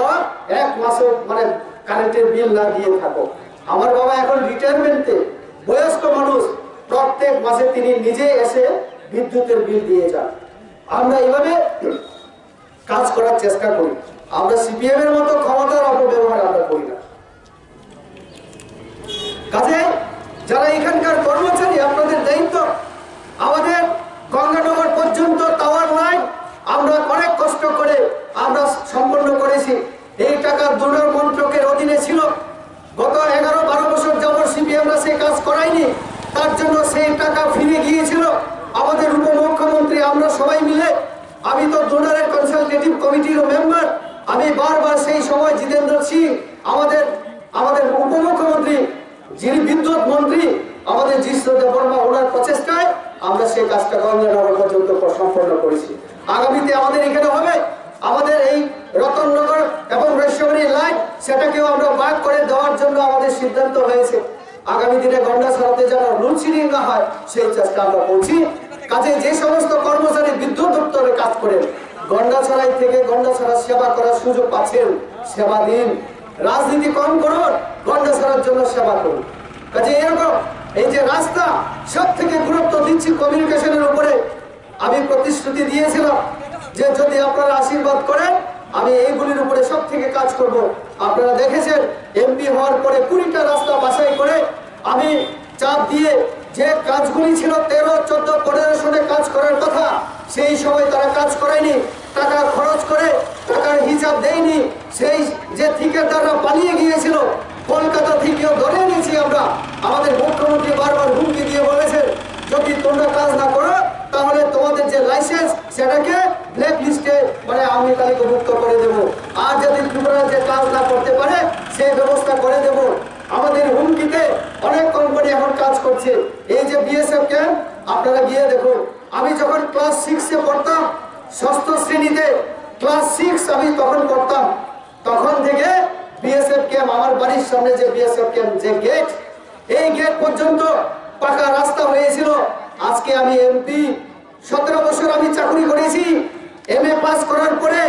1 মাসও মানে কারেন্টের বিল না দিয়ে থাকো। আমার বাবা এখন রিটায়ারমেন্টে, বয়স্ক মানুষ, প্রত্যেক মাসে তিনি নিজে এসে বিদ্যুতের বিল দিয়ে যান। আমরা এইভাবে কাজ করার চেষ্টা করি। আমরা সিপিএম এর মতো ক্ষমতার অপব্যবহার আমরা করি না। কাজে যারা এখানকার কর্মচারী, আপনাদের দায়িত্ব, আমাদের গঙ্গানগর পর্যন্ত টাওয়ার লাইন আমরা অনেক কষ্ট করে আমরা সম্পন্ন করেছি। এই টাকা দুর্নীতি মন্ত্রকের অধীনে ছিল। গত 11-12 বছর যাবত সিপিএমরা সেই কাজ করায়নি, তার জন্য সেই টাকা ফিরে গিয়েছিল। আমাদের উপমুখ্যমন্ত্রী আমরা সবাই মিলে, আমি তো ডোনারের কনসালটেটিভ কমিটির মেম্বার, আমি বারবার সেই সময় জিতেন্দ্র সিং আমাদের উপমুখ্যমন্ত্রী, যিনি বিদ্যুৎ মন্ত্রী, আমাদের জিতেন্দ্র বর্মা, ওনার প্রচেষ্টায় আমরা সেই কাজটা গঙ্গানগর পর্যন্ত সম্পন্ন করেছি। আগামীতে আমাদের এখানে হবে, আমাদের এই রতননগর এবং রৈশ্বরী লাইন, সেটাকেও আমরা ভাগ করে দেওয়ার জন্য আমাদের সিদ্ধান্ত হয়েছে। আগামী দিনে গন্ডাছড়াতে যেন লোডশেডিং না হয় সেই চেষ্টা আমরা করছি। কাজে যে সমস্ত কর্মচারী বিদ্যুৎ দপ্তরে কাজ করেন, গন্ডাছড়াই থেকে গন্ডাছড়া সেবা করার সুযোগ পাচ্ছেন, সেবা দিন। রাজনীতি কম করুন, গন্ডাছড়ার জন্য সেবা করুন। কাজে এরকম এই যে রাস্তা, সব থেকে গুরুত্ব দিচ্ছি কমিউনিকেশনের উপরে। আমি প্রতিশ্রুতি দিয়েছিলাম যে যদি আপনারা আশীর্বাদ করেন আমি এইগুলির উপরে সব থেকে কাজ করব। আপনারা দেখেছেন এমপি হওয়ার পরে 20টা রাস্তা বাছাই করে আমি চাপ দিয়ে যে কাজগুলি ছিল 13, 14, 15 সনে কাজ করার কথা, সেই সময় তারা কাজ করেনি। টাকা খরচ করে টাকার হিসাব দেয়নি। সেই যে ঠিকাদাররা পালিয়ে গিয়েছিল, কলকাতা থেকেও ধরে নিয়েছি আমরা। আমাদের মুখ্যমন্ত্রী বারবার হুমকি দিয়ে বলেছেন যদি তোমরা কাজ না করো তাহলে তোমাদের যে লাইসেন্স সেটাকে ব্ল্যাক লিস্টে মানে আমি তালিকাভুক্ত করে দেবো। আর যদি ত্রিপুরা যে কাজ না করতে পারে সেই ব্যবস্থা করে দেব। আমাদের হুমকিতে অনেক কোম্পানি এখন কাজ করছে। এই যে বিএসএফ ক্যাম্প আপনারা গিয়ে দেখুন, আমি যখন ক্লাস 6-এ পড়তাম, 6ষ্ঠ শ্রেণীতে, ক্লাস 6 আমি তখন পড়তাম, তখন থেকে বিএসএফ ক্যাম্প, আমার বাড়ির সামনে যে বিএসএফ ক্যাম্প যে গেট, এই গেট পর্যন্ত পাকা রাস্তা হয়েছিল। আজকে আমি এমপি, 17 বছর আমি চাকরি করেছি, এমএ পাস করার পরে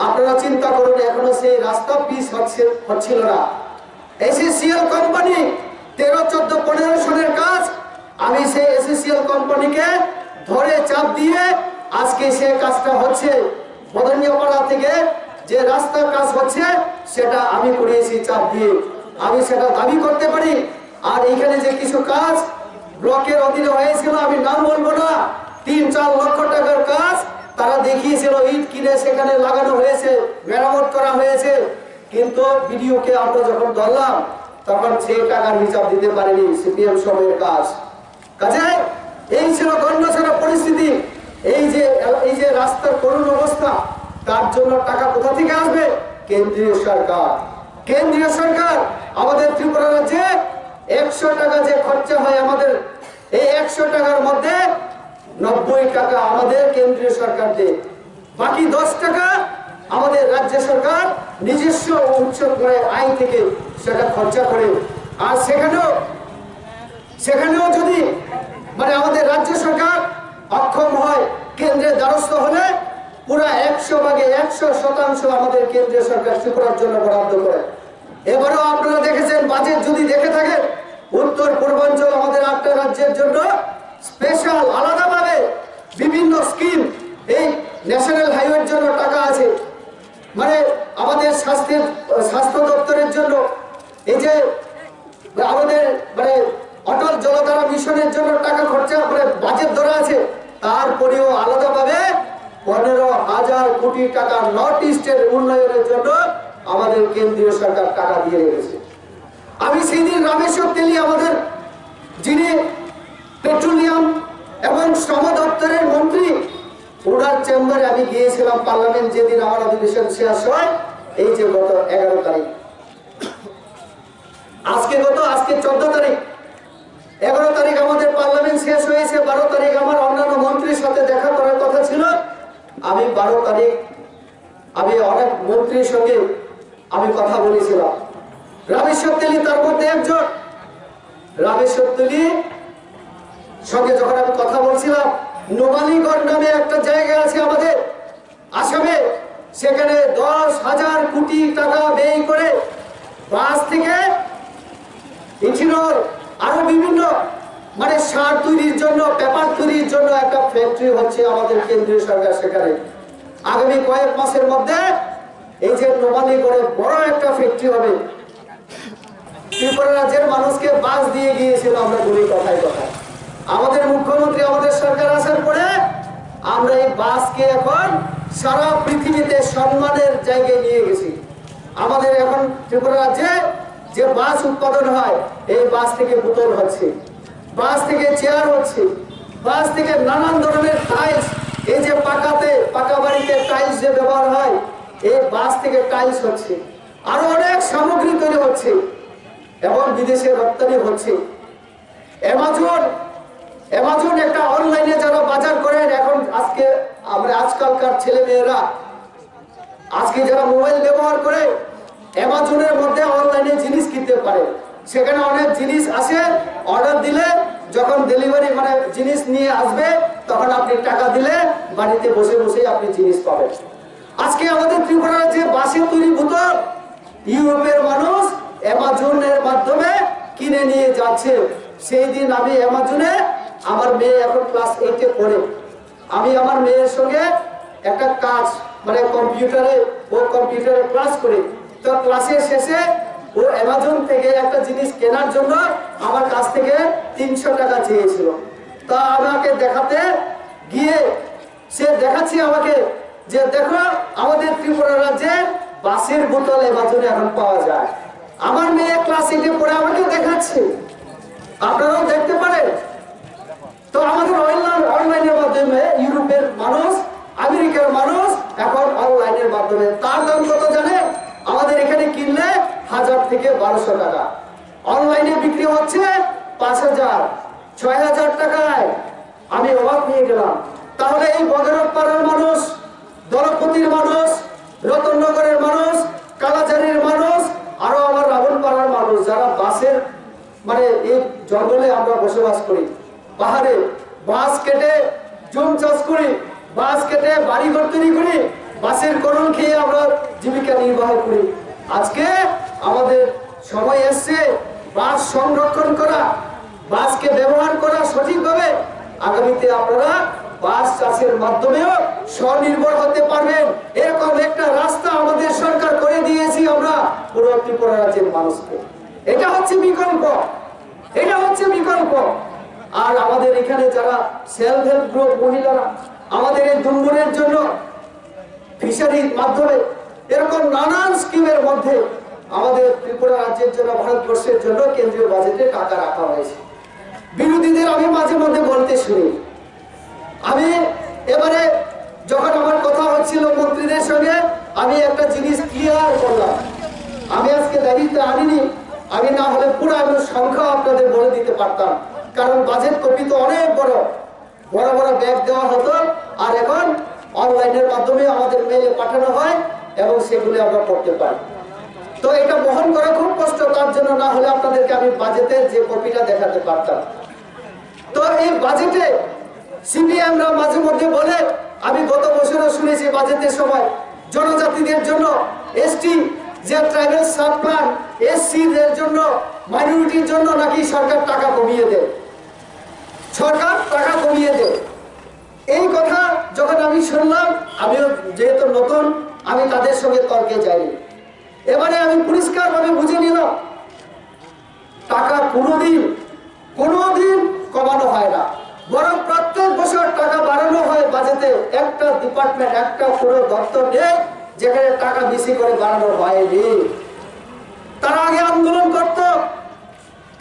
আপনারা চিন্তা করুন এখনো সেই রাস্তা পিস হচ্ছিল না। এসএসসিএল কোম্পানি 13, 14, 15 সনের কাজ, আমি সেই এসএসসিএল কোম্পানিকে ধরে চাপ দিয়ে আজকে সে কাজটা হচ্ছে। বদনিয়াপাড়া থেকে যে রাস্তার কাজ হচ্ছে সেটা আমি করিয়েছি চাপ দিয়ে, আমি সেটা দাবি করতে পারি। আর এখানে যে কিছু কাজ ব্লকের অধীনে হয়েছিল, আমি নাম বলবো না, 3-4 লক্ষ টাকার কাজ তারা দেখিয়েছিল, ইট কিনে সেখানে লাগানো হয়েছে, মেরামত করা হয়েছে। কিন্তু ভিডিওকে আমরা যখন ধরলাম তখন সেই টাকার হিসাব দিতে পারেনি সিপিএম সময়ের কাজ। কাজে এই ছিল গন্ডাছড়া পরিস্থিতি। এই যে রাস্তার করুণ অবস্থা, তার জন্য টাকা কোথা থেকে আসবে? কেন্দ্রীয় সরকার। কেন্দ্রীয় সরকার আমাদের ত্রিপুরা রাজ্যে 100 টাকা যে খরচা হয় আমাদের, এই 100 টাকার মধ্যে 90 টাকা আমাদের কেন্দ্রীয় সরকার দেয়, বাকি 10 টাকা আমাদের রাজ্য সরকার নিজস্ব উচ্চ আয় থেকে সেটা খরচা করে। আর সেখানেও যদি মানে আমাদের রাজ্য সরকার অক্ষম হয়, কেন্দ্রের দ্বারস্থ হলে পুরা 100 ভাগে 100% আমাদের কেন্দ্রীয় সরকার ত্রিপুরার জন্য বরাদ্দ করে। এবারেও আপনারা দেখেছেন বাজেট যদি দেখে থাকেন, উত্তর পূর্বাঞ্চল আমাদের 8টা রাজ্যের জন্য স্পেশাল আলাদাভাবে বিভিন্ন স্কিম, এই ন্যাশনাল হাইওয়ের জন্য টাকা আছে, মানে আমাদের স্বাস্থ্য দপ্তরের জন্য, এই যে আমাদের মানে অটল জলধারা মিশনের জন্য টাকা খরচা করে বাজেট ধরা আছে। তারপরেও আলাদাভাবে 15,000 কোটি টাকা নর্থ ইস্টের উন্নয়নের জন্য আমাদের কেন্দ্রীয় সরকার টাকা দিয়ে রেখেছে। আমি সেই দিন রামেশ্বর তেলি আমাদের যিনি পেট্রোলিয়াম এবং শ্রম দপ্তরের মন্ত্রী, ওনার চেম্বারে আমি গিয়েছিলাম পার্লামেন্ট যেদিন আমার অধিবেশন শেষ হয়। এই যে গত 11 তারিখ, আজকে 14 তারিখ, 11 তারিখ আমাদের পার্লামেন্ট শেষ হয়েছে। 12 তারিখ আমার অন্যান্য মন্ত্রীর সাথে দেখা করার কথা ছিল। আমি 12 তারিখ আমি অনেক মন্ত্রীর সঙ্গে আমি কথা বলেছিলাম। রামেশ্বর তেলী তার মধ্যে একজন। রামেশ্বর তেলী সঙ্গে যখন আমি কথা বলছিলাম, নোমালীগড় নামে একটা জায়গা আছে আমাদের আসামে, সেখানে 10,000 কোটি টাকা ব্যয় করে বাস থেকে ইথিনল আরো বিভিন্ন মানে সার তৈরির জন্য, পেপার তৈরির জন্য একটা ফ্যাক্টরি হচ্ছে আমাদের কেন্দ্রীয় সরকার সেখানে। আগামী কয়েক মাসের মধ্যে এই যে নোমালীগড়ে বড় একটা ফ্যাক্টরি হবে। ত্রিপুরা রাজ্যের মানুষকে বাস দিয়ে গিয়েছিল, আমরা বলি কথায় কথায়। আমাদের মুখ্যমন্ত্রী, আমাদের সরকার আসার পরে আমরা এই বাসকে এখন সারা পৃথিবীতে সম্মানের জায়গায় নিয়ে গেছি। আমাদের এখন ত্রিপুরা রাজ্যে যে বাস উৎপাদন হয়, এই বাস থেকে বোতল হচ্ছে, বাস থেকে চেয়ার হচ্ছে, বাস থেকে নানান ধরনের টাইলস, এই যে পাকা বাড়িতে টাইলস যে ব্যবহার হয়, এই বাস থেকে টাইলস হচ্ছে, আরো অনেক সামগ্রী তৈরি হচ্ছে এবং বিদেশে রপ্তানি হচ্ছে। অ্যামাজন একটা অনলাইনে যারা বাজার করেন, এখন আজকালকার ছেলে মেয়েরা আজকে যারা মোবাইল ব্যবহার করে, অ্যামাজনের মধ্যে অনলাইনে জিনিস কিনতে পারে। সেখানে অনেক জিনিস আসে, অর্ডার দিলে যখন ডেলিভারি মানে জিনিস নিয়ে আসবে, তখন আপনি টাকা দিলে বাড়িতে বসে বসে আপনি জিনিস পাবেন। আজকে আমাদের ত্রিপুরার যে বাসের তৈরি বোতল ইউরোপের মানুষ অ্যামাজনের মাধ্যমে কিনে নিয়ে যাচ্ছে। সেই দিন আমি অ্যামাজনে, আমার মেয়ে এখন ক্লাস 8-এ পড়ে, আমি আমার মেয়ের সঙ্গে একটা কাজ মানে কম্পিউটারে ক্লাস করি। তো ক্লাসের শেষে ও অ্যামাজন থেকে একটা জিনিস কেনার জন্য আমার কাছ থেকে 300 টাকা চেয়েছিল। তা আমাকে দেখাতে গিয়ে সে দেখাচ্ছি আমাকে যে দেখো আমাদের ত্রিপুরা রাজ্যে বাসের বোতল অ্যামাজনে এখন পাওয়া যায়। আমার মেয়ে ক্লাস 8-এ পড়ে আমাকে দেখাচ্ছে, আপনারাও দেখতে পারেন। তো আমাদের অনলাইনের মাধ্যমে ইউরোপের মানুষ, আমেরিকার মানুষ এখন অনলাইনের মাধ্যমে, তার দাম কত জানেন? আমাদের এখানে কিনলে 1000 থেকে 1200 টাকা, অনলাইনে বিক্রি হচ্ছে 5000, 6000 টাকায়। আমি অবাক হয়ে গেলাম। তাহলে এই বগেরট পাড়ার মানুষ, দলপতির মানুষ, রতননগরের মানুষ, কালাজারির মানুষ, আরো আমার রাবণ পাড়ার মানুষ, যারা বাসের মানে এই জঙ্গলে আমরা বসবাস করি, পাহাড়ে বাঁশ কেটে জমি চাষ করি, বাঁশ কেটে বাড়িঘর তৈরি করি, বাঁশের করণ খেয়ে আমরা জীবিকা নির্বাহ করি। আজকে আমাদের সময় এসছে বাঁশ সংরক্ষণ করা, বাঁশকে ব্যবহার করা সঠিকভাবে। আগামীতে আপনারা বাঁশ চাষের মাধ্যমেও স্বনির্ভর হতে পারবেন, এরকম একটা রাস্তা আমাদের সরকার করে দিয়েছি আমরা পুরো ত্রিপুরা রাজ্যের মানুষকে। এটা হচ্ছে বিকল্প, এটা হচ্ছে বিকল্প। আর আমাদের এখানে যারা সেলফ হেল্প গ্রুপ মহিলারা, আমাদের এই দুম্বুরের জন্য ফিশারির মাধ্যমে এরকম নানান স্কিমের মধ্যে আমাদের ত্রিপুরা রাজ্যের জন্য, ভারতবর্ষের জন্য কেন্দ্রীয় বাজেটে টাকা রাখা হয়েছে। বিরোধীদের আমি মাঝে মধ্যে বলতে শুনি। আমি এবারে যখন আমার কথা হচ্ছিল মন্ত্রীদের সঙ্গে, আমি একটা জিনিস ক্লিয়ার করলাম। আমি আজকে দায়িত্ব আনিনি, আমি না হলে পুরো আমি সংখ্যা আপনাদের বলে দিতে পারতাম। কারণ বাজেট কপি তো অনেক বড় বড় বড় ব্যাগ দেওয়া হতো, আর এখন অনলাইনের মাধ্যমে আমাদের মেইলে পাঠানো হয় এবং সেগুলো আমরা পড়তে পারি। তো এটা বহন করা খুব কষ্ট, তার জন্য না হলে আপনাদেরকে আমি বাজেটের যে কপিটা দেখাতে পারতাম। তো এই বাজেটে সিপিএমরা মাঝে মধ্যে বলে, আমি গত বছরও শুনেছি বাজেটের সময়, জনজাতিদের জন্য এসটি যে ট্রাইবাল সাব প্ল্যান, এসসিদের জন্য, মাইনরিটির জন্য নাকি সরকার টাকা কমিয়ে দেয়, সরকার টাকা কমিয়ে দেয়। এই কথা যখন আমি শুনলাম, আমিও যেহেতু নতুন, আমি তাদের সঙ্গে তর্কে যাইনি। এবারে আমি পরিষ্কারভাবে বুঝে নিলাম, টাকা কোনোদিন কমানো হয় না, বরং প্রত্যেক বছর টাকা বাড়ানো হয় বাজেটে। একটা ডিপার্টমেন্ট, একটা পুরো দপ্তর নেই যেখানে টাকা বেশি করে বাড়ানো হয়নি। তারা আগে আন্দোলন করত,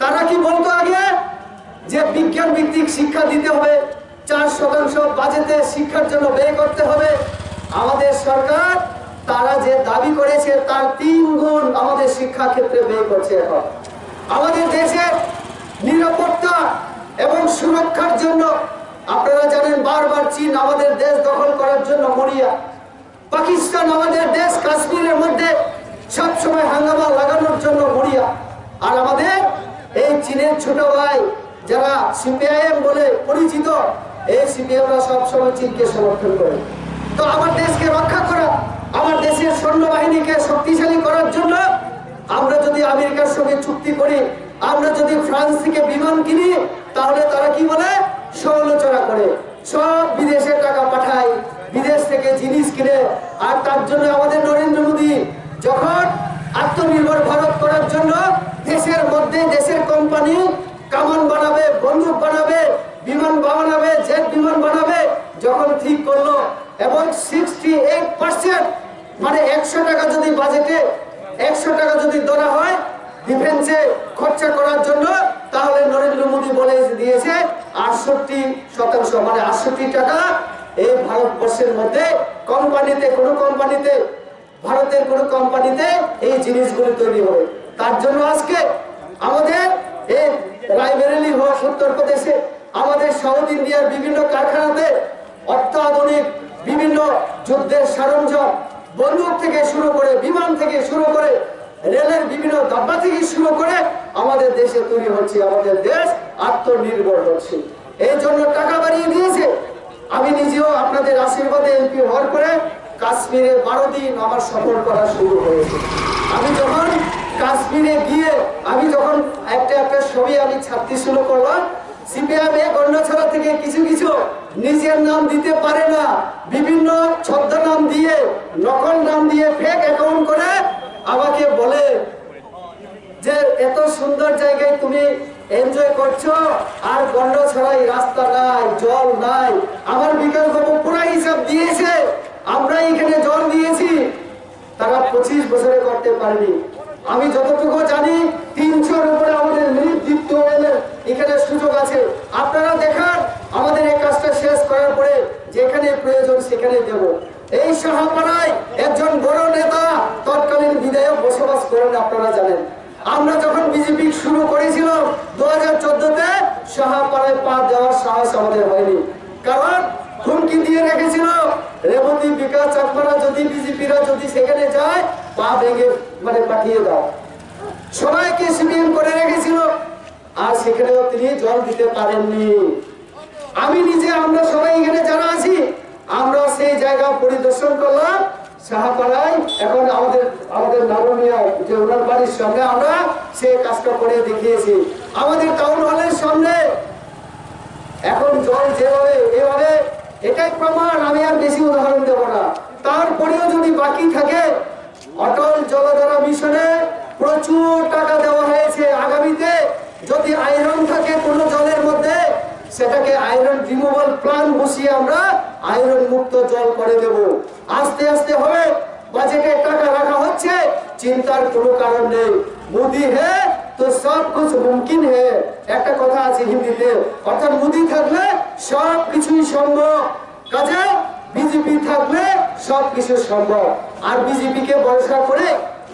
তারা কি বলতো আগে যে বিজ্ঞান ভিত্তিক শিক্ষা দিতে হবে, 4% বাজেটে শিক্ষার জন্য ব্যয় করতে হবে। আমাদের সরকার তারা যে দাবি করেছে তার 3 গুণ আমাদের শিক্ষা ক্ষেত্রে ব্যয় করছে। এখন আমাদের দেশের নিরাপত্তা এবং সুরক্ষার জন্য আপনারা জানেন বারবার চীন আমাদের দেশ দখল করার জন্য মরিয়া, পাকিস্তান আমাদের দেশ কাশ্মীরের মধ্যে সবসময় হাঙ্গামা লাগানোর জন্য মরিয়া। আর আমাদের এই চীনের ছোট ভাই যারা সিপিআইএম বলে পরিচিত, এই সিপিএমরা সবসময় চীনকে সমর্থন করে। তো আমার দেশকে রক্ষা করা, আমার দেশের সৈন্যবাহিনীকে শক্তিশালী করার জন্য আমরা যদি আমেরিকার সঙ্গে চুক্তি করি, আমরা যদি ফ্রান্স থেকে বিমান কিনি, তাহলে তারা কি বলে? সমালোচনা করে, সব বিদেশে টাকা পাঠায়, বিদেশ থেকে জিনিস কিনে। আর তার জন্য আমাদের নরেন্দ্র মোদী যখন আত্মনির্ভর ভারত করার জন্য দেশের মধ্যে দেশের কোম্পানি কামান বানাবে, বন্দুক বানাবে, বিমান বানাবে, জেট বিমান বানাবে যখন ঠিক করলো, এবং 68% মানে 100 টাকা যদি বাজেটে 100 টাকা যদি ধরা হয় ডিফেন্সে খরচা করার জন্য, তাহলে নরেন্দ্র মোদী বলে দিয়েছে 68% মানে 68 টাকা এই ভারতবর্ষের মধ্যে কোম্পানিতে, কোনো কোম্পানিতে, ভারতের কোনো কোম্পানিতে এই জিনিসগুলো তৈরি হবে। তার জন্য আজকে আমাদের এই রায়বেরেলি হওয়া উত্তরপ্রদেশে আমাদের সাউথ ইন্ডিয়ার বিভিন্ন কারখানাতে অত্যাধুনিক বিভিন্ন যুদ্ধের সরঞ্জাম, বন্দুক থেকে শুরু করে, বিমান থেকে শুরু করে, রেলের বিভিন্ন ডাব্বা থেকে শুরু করে আমাদের দেশে তৈরি হচ্ছে। আমাদের দেশ আত্মনির্ভর হচ্ছে, এই জন্য টাকা বাড়িয়ে দিয়েছে। আমি নিজেও আপনাদের আশীর্বাদে এমপি হওয়ার পরে কাশ্মীরে 12 দিন আমার সফর করা শুরু হয়েছে। আমি যখন কাশ্মীরে গিয়ে আমি যখন একটা ছবি আমি ছাপতে শুরু করলাম, সিপিএম গন্ডছড়া থেকে কিছু কিছু নিজের নাম দিতে পারে না, বিভিন্ন ছদ্মনাম দিয়ে, নকল নাম দিয়ে, ফেক অ্যাকাউন্ট করে আমাকে বলে যে এত সুন্দর জায়গায় তুমি এনজয় করছো, আর গন্ডছড়ায় রাস্তা নাই, জল নাই। আমার বিকাশ বাবু পুরো হিসাব দিয়েছে, আমরা এখানে জল দিয়েছি, তারা 25 বছরে করতে পারেনি। আমি যতটুকু জানি 300-র উপরে আমাদের মিনিট দীপ্ত এখানে সুযোগ আছে। আপনারা দেখান, আমাদের এই কাজটা শেষ করার পরে যেখানে প্রয়োজন সেখানে দেব। এই সাহাপাড়ায় একজন বড় নেতা তৎকালীন বিধায়ক বসবাস করেন, আপনারা জানেন। আমরা যখন বিজেপি শুরু করেছিলাম 2014-তে, সাহাপাড়ায় পা দেওয়ার সাহস আমাদের হয়নি, কারণ হুমকি দিয়ে রেখেছিল রেবতী বিকাশ চাকমারা যদি বিজেপিরা যদি সেখানে যায় পা ভেঙে মানে পাঠিয়ে দাও। সবাইকে সিপিএম করে রেখেছিল, আর সেখানেও তিনি জল দিতে পারেননি। আমি নিজে, আমরা সবাই এখানে যারা আছি, আমরা সেই জায়গা পরিদর্শন করলাম সাহাপাড়ায়। এখন আমাদের নারমিয়া যে ওনার বাড়ির সামনে আমরা সেই কাজটা করে দেখিয়েছি। আমাদের টাউন হলের সামনে এখন জল যেভাবে এভাবে, এটাই প্রমাণ। আমি আর বেশি উদাহরণ দেব না। তারপরেও যদি বাকি থাকে, অটল জলধারা মিশনে প্রচুর টাকা দেওয়া হয়েছে। আগামীতে যদি আয়রন থাকে কোনো জলের মধ্যে, সেটাকে আয়রন রিমুভাল প্ল্যান্ট বসিয়ে আমরা আয়রন মুক্ত জল করে দেব। আস্তে আস্তে হবে, বাজেটে টাকা রাখা হচ্ছে, চিন্তার কোনো কারণ নেই। মোদি হে তো সব কিছু মুমকিন হে, একটা কথা আছে হিন্দিতে, অর্থাৎ মোদি থাকলে সব কিছুই সম্ভব। কাজে বিজেপি থাকলে সবকিছু সম্ভব। আর বিজেপিকে ভরসা করে,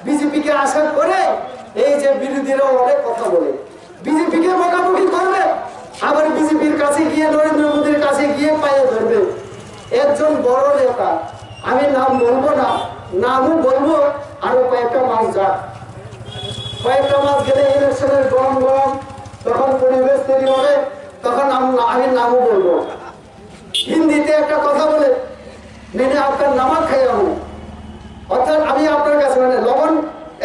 বিজেপিকে আশা করে এই যে বিরোধীরা অনেক কথা বলে, বিজেপিকে মোকাবিলা করবে, আবার বিজেপির কাছে গিয়ে, নরেন্দ্র মোদীর কাছে গিয়ে পায়ে ধরবে। একজন বড় নেতা, আমি নাম বলবো না, নামও বলবো, আরো কয়েকটা মাস যাক, কয়েকটা মাস গেলে ইলেকশনের গরম গরম তখন পরিবেশ তৈরি হবে, তখন আমি নামও বলবো। হিন্দিতে একটা কথা বলে, মেনে আপনার নামাক খাই আমি, অর্থাৎ আমি আপনার কাছে মানে লবণ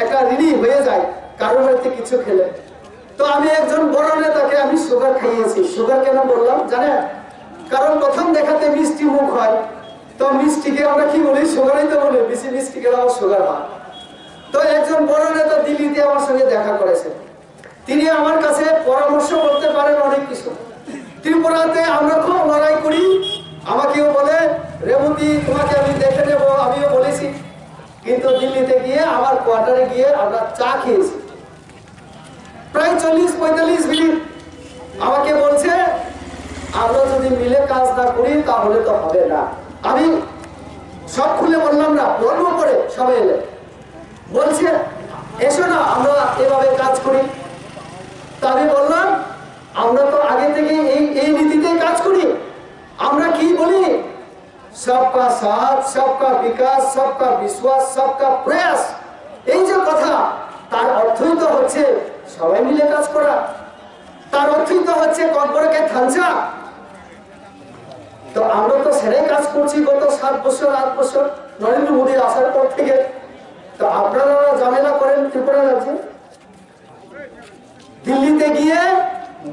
একটা ঋণী হয়ে যায় কারোর বাড়িতে কিছু খেলে। তো আমি একজন বড় নেতাকে আমি সুগার খাইয়েছি। সুগার কেন বললাম জানেন? কারণ প্রথম দেখাতে মিষ্টি মুখ হয়, তো মিষ্টিকে আমরা কি বলি? সুগারই তো বলি, বেশি মিষ্টি খেলে আমার সুগার হয়। তো একজন বড় নেতা দিল্লিতে আমার সঙ্গে দেখা করেছেন, তিনি আমার কাছে পরামর্শ করতে পারেন অনেক কিছু। ত্রিপুরাতে আমরা খুব লড়াই করি, আমাকেও বলে রেবতী তোমাকে আমি দেখে নেব, আমিও বলেছি। কিন্তু দিল্লিতে গিয়ে আমার কোয়ার্টারে গিয়ে আমরা চা খেয়েছি, প্রায় 40-45 মিনিট। আমাকে বলছে আমরা যদি মিলে কাজ না করি তাহলে তো হবে না। আমি সব খুলে বললাম না, বলবো পরে সবাই এলে। বলছে এসো না আমরা এভাবে কাজ করি। তা আমি বললাম আমরা তো আগে থেকে এই নীতিতেই কাজ করি। আমরা কি বলি? সবকা সাথ, সবকা বিকাশ, সবকা বিশ্বাস, সবকা প্রয়াস। এই যে কথা, তার অর্থই তো হচ্ছে সবাই মিলে কাজ করা। তার অর্থই তো হচ্ছে কর্পোরেটকে থামচা। তো আমরা তো সেটাই কাজ করছি গত 7 বছর 8 বছর নরেন্দ্র মোদী আসার পর থেকে। তো আপনারা ঝামেলা করেন ত্রিপুরা রাজ্যে, দিল্লিতে গিয়ে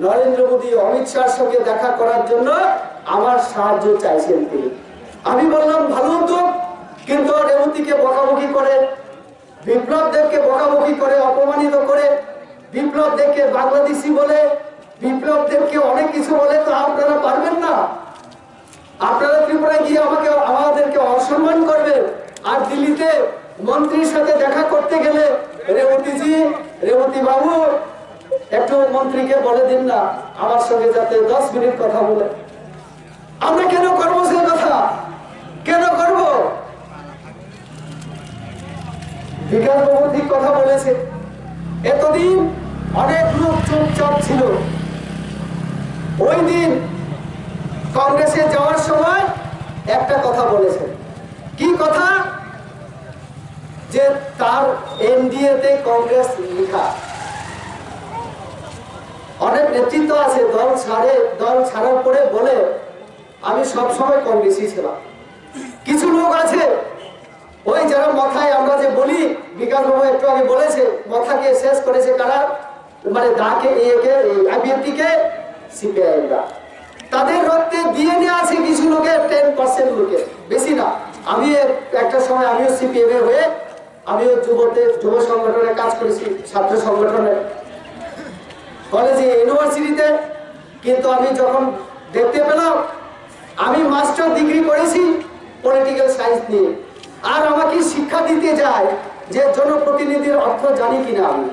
নরেন্দ্র মোদী অমিত শাহর সঙ্গে দেখা করার জন্য আমার সাহায্য চাইছেন তিনি। আমি বললাম ভালো হতো, কিন্তু রেবতীকে বকাবকি করে, বিপ্লব দেবকে বকাবকি করে, অপমানিত করে, বিপ্লব দেবকে বাংলাদেশি বলে, বিপ্লব দেবকে অনেক কিছু বলে। তো আপনারা পারবেন না? আপনারা ত্রিপুরায় গিয়ে আমাদেরকে অসম্মান করবেন, আর দিল্লিতে মন্ত্রীর সাথে দেখা করতে গেলে রেবতীজি, রেবতী বাবু একটু মন্ত্রীকে বলে দিন না আমার সঙ্গে যাতে 10 মিনিট কথা বলে। আমরা কেন করবো সেই কথা? কেন করব? বিকাশ বাবু ঠিক কথা বলেছে। এতদিন অনেক লোক চুপচাপ ছিল। ওই দিন কংগ্রেসে যাওয়ার সময় একটা কথা বলেছেন। কি কথা? যে তার এনডিএ তে কংগ্রেস লেখা। অনেক নেতৃত্ব আছে দল ছাড়ার পরে বলে আমি সব সময় কংগ্রেসই ছিলাম। কিছু লোক আছে ওই যারা মাথায়, আমরা যে বলি, বিকাশ বাবু একটু আগে বলেছে, মাথাকে শেষ করেছে কারা? মানে দাকে আইবিএফটিকে সিপিআইএমরা। তাদের রক্তে ডিএনএ আছে কিছু লোকের, 10% লোকের, বেশি না। আমি একটা সময় আমিও সিপিএম এর হয়ে আমিও যুব সংগঠনে কাজ করেছি, ছাত্র সংগঠনে, কলেজে, ইউনিভার্সিটিতে। কিন্তু আমি যখন দেখতে পেলাম, আমি মাস্টার ডিগ্রি করেছি পলিটিক্যাল সায়েন্স নিয়ে, আর আমাকে শিক্ষা দিতে যায় যে জনপ্রতিনিধির অর্থ জানি কিনা আমি।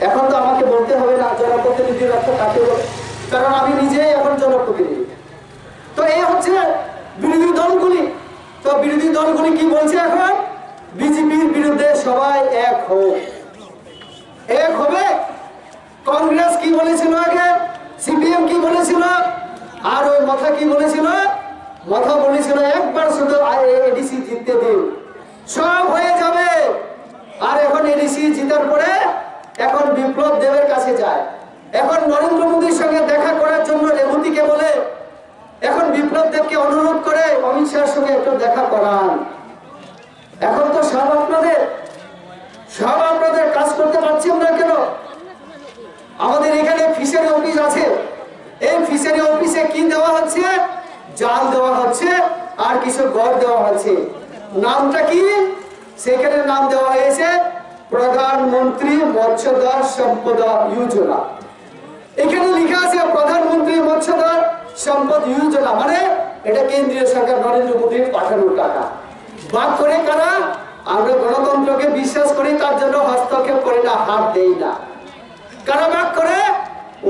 এখন তো আমাকে বলতে হবে না জনপ্রতিনিধির অর্থ কাকে বলে, কারণ আমি নিজেই এখন জনপ্রতিনিধি। তো এই হচ্ছে বিরোধী দলগুলি। তো বিরোধী দলগুলি কি বলছে এখন? বিজেপির বিরুদ্ধে সবাই এক হোক, এক হবে। কংগ্রেস কি বলেছিল আগে, সিপিএম কি বলেছিল, আর ওই মাথা কি বলেছিল? মাথা বলেছিল একবার শুধু এডিসি জিততে দিন, সব হয়ে যাবে। আর এখন এডিসি জিতার পরে এখন বিপ্লব দেবের কাছে যায়। এখন নরেন্দ্র মোদীর সঙ্গে দেখা করার জন্য রেবতীকে বলে, এখন বিপ্লব দেবকে অনুরোধ করে অমিত শাহের সঙ্গে একটু দেখা করান। এখন তো সব আপনাদের কাজ করতে পারছি আমরা কেন? আমাদের এখানে ফিশারি অফিস আছে, এই ফিশারি অফিসে কি দেওয়া হচ্ছে? জাল দেওয়া হচ্ছে আর কিছু গড় দেওয়া হচ্ছে। নামটা কি? সেখানে নাম দেওয়া হয়েছে প্রধানমন্ত্রী মৎস্যধর সম্পদা যোজনা। এখানে লেখা আছে প্রধানমন্ত্রী মৎস্যধর সম্পদ যোজনা, মানে এটা কেন্দ্রীয় সরকার নরেন্দ্র মোদীর পাঠানোর টাকা। বাদ করে কারা? আমরা গণতন্ত্রকে বিশ্বাস করি, তার জন্য হস্তক্ষেপ করি না, হাত দেই না। কারা বাদ করে?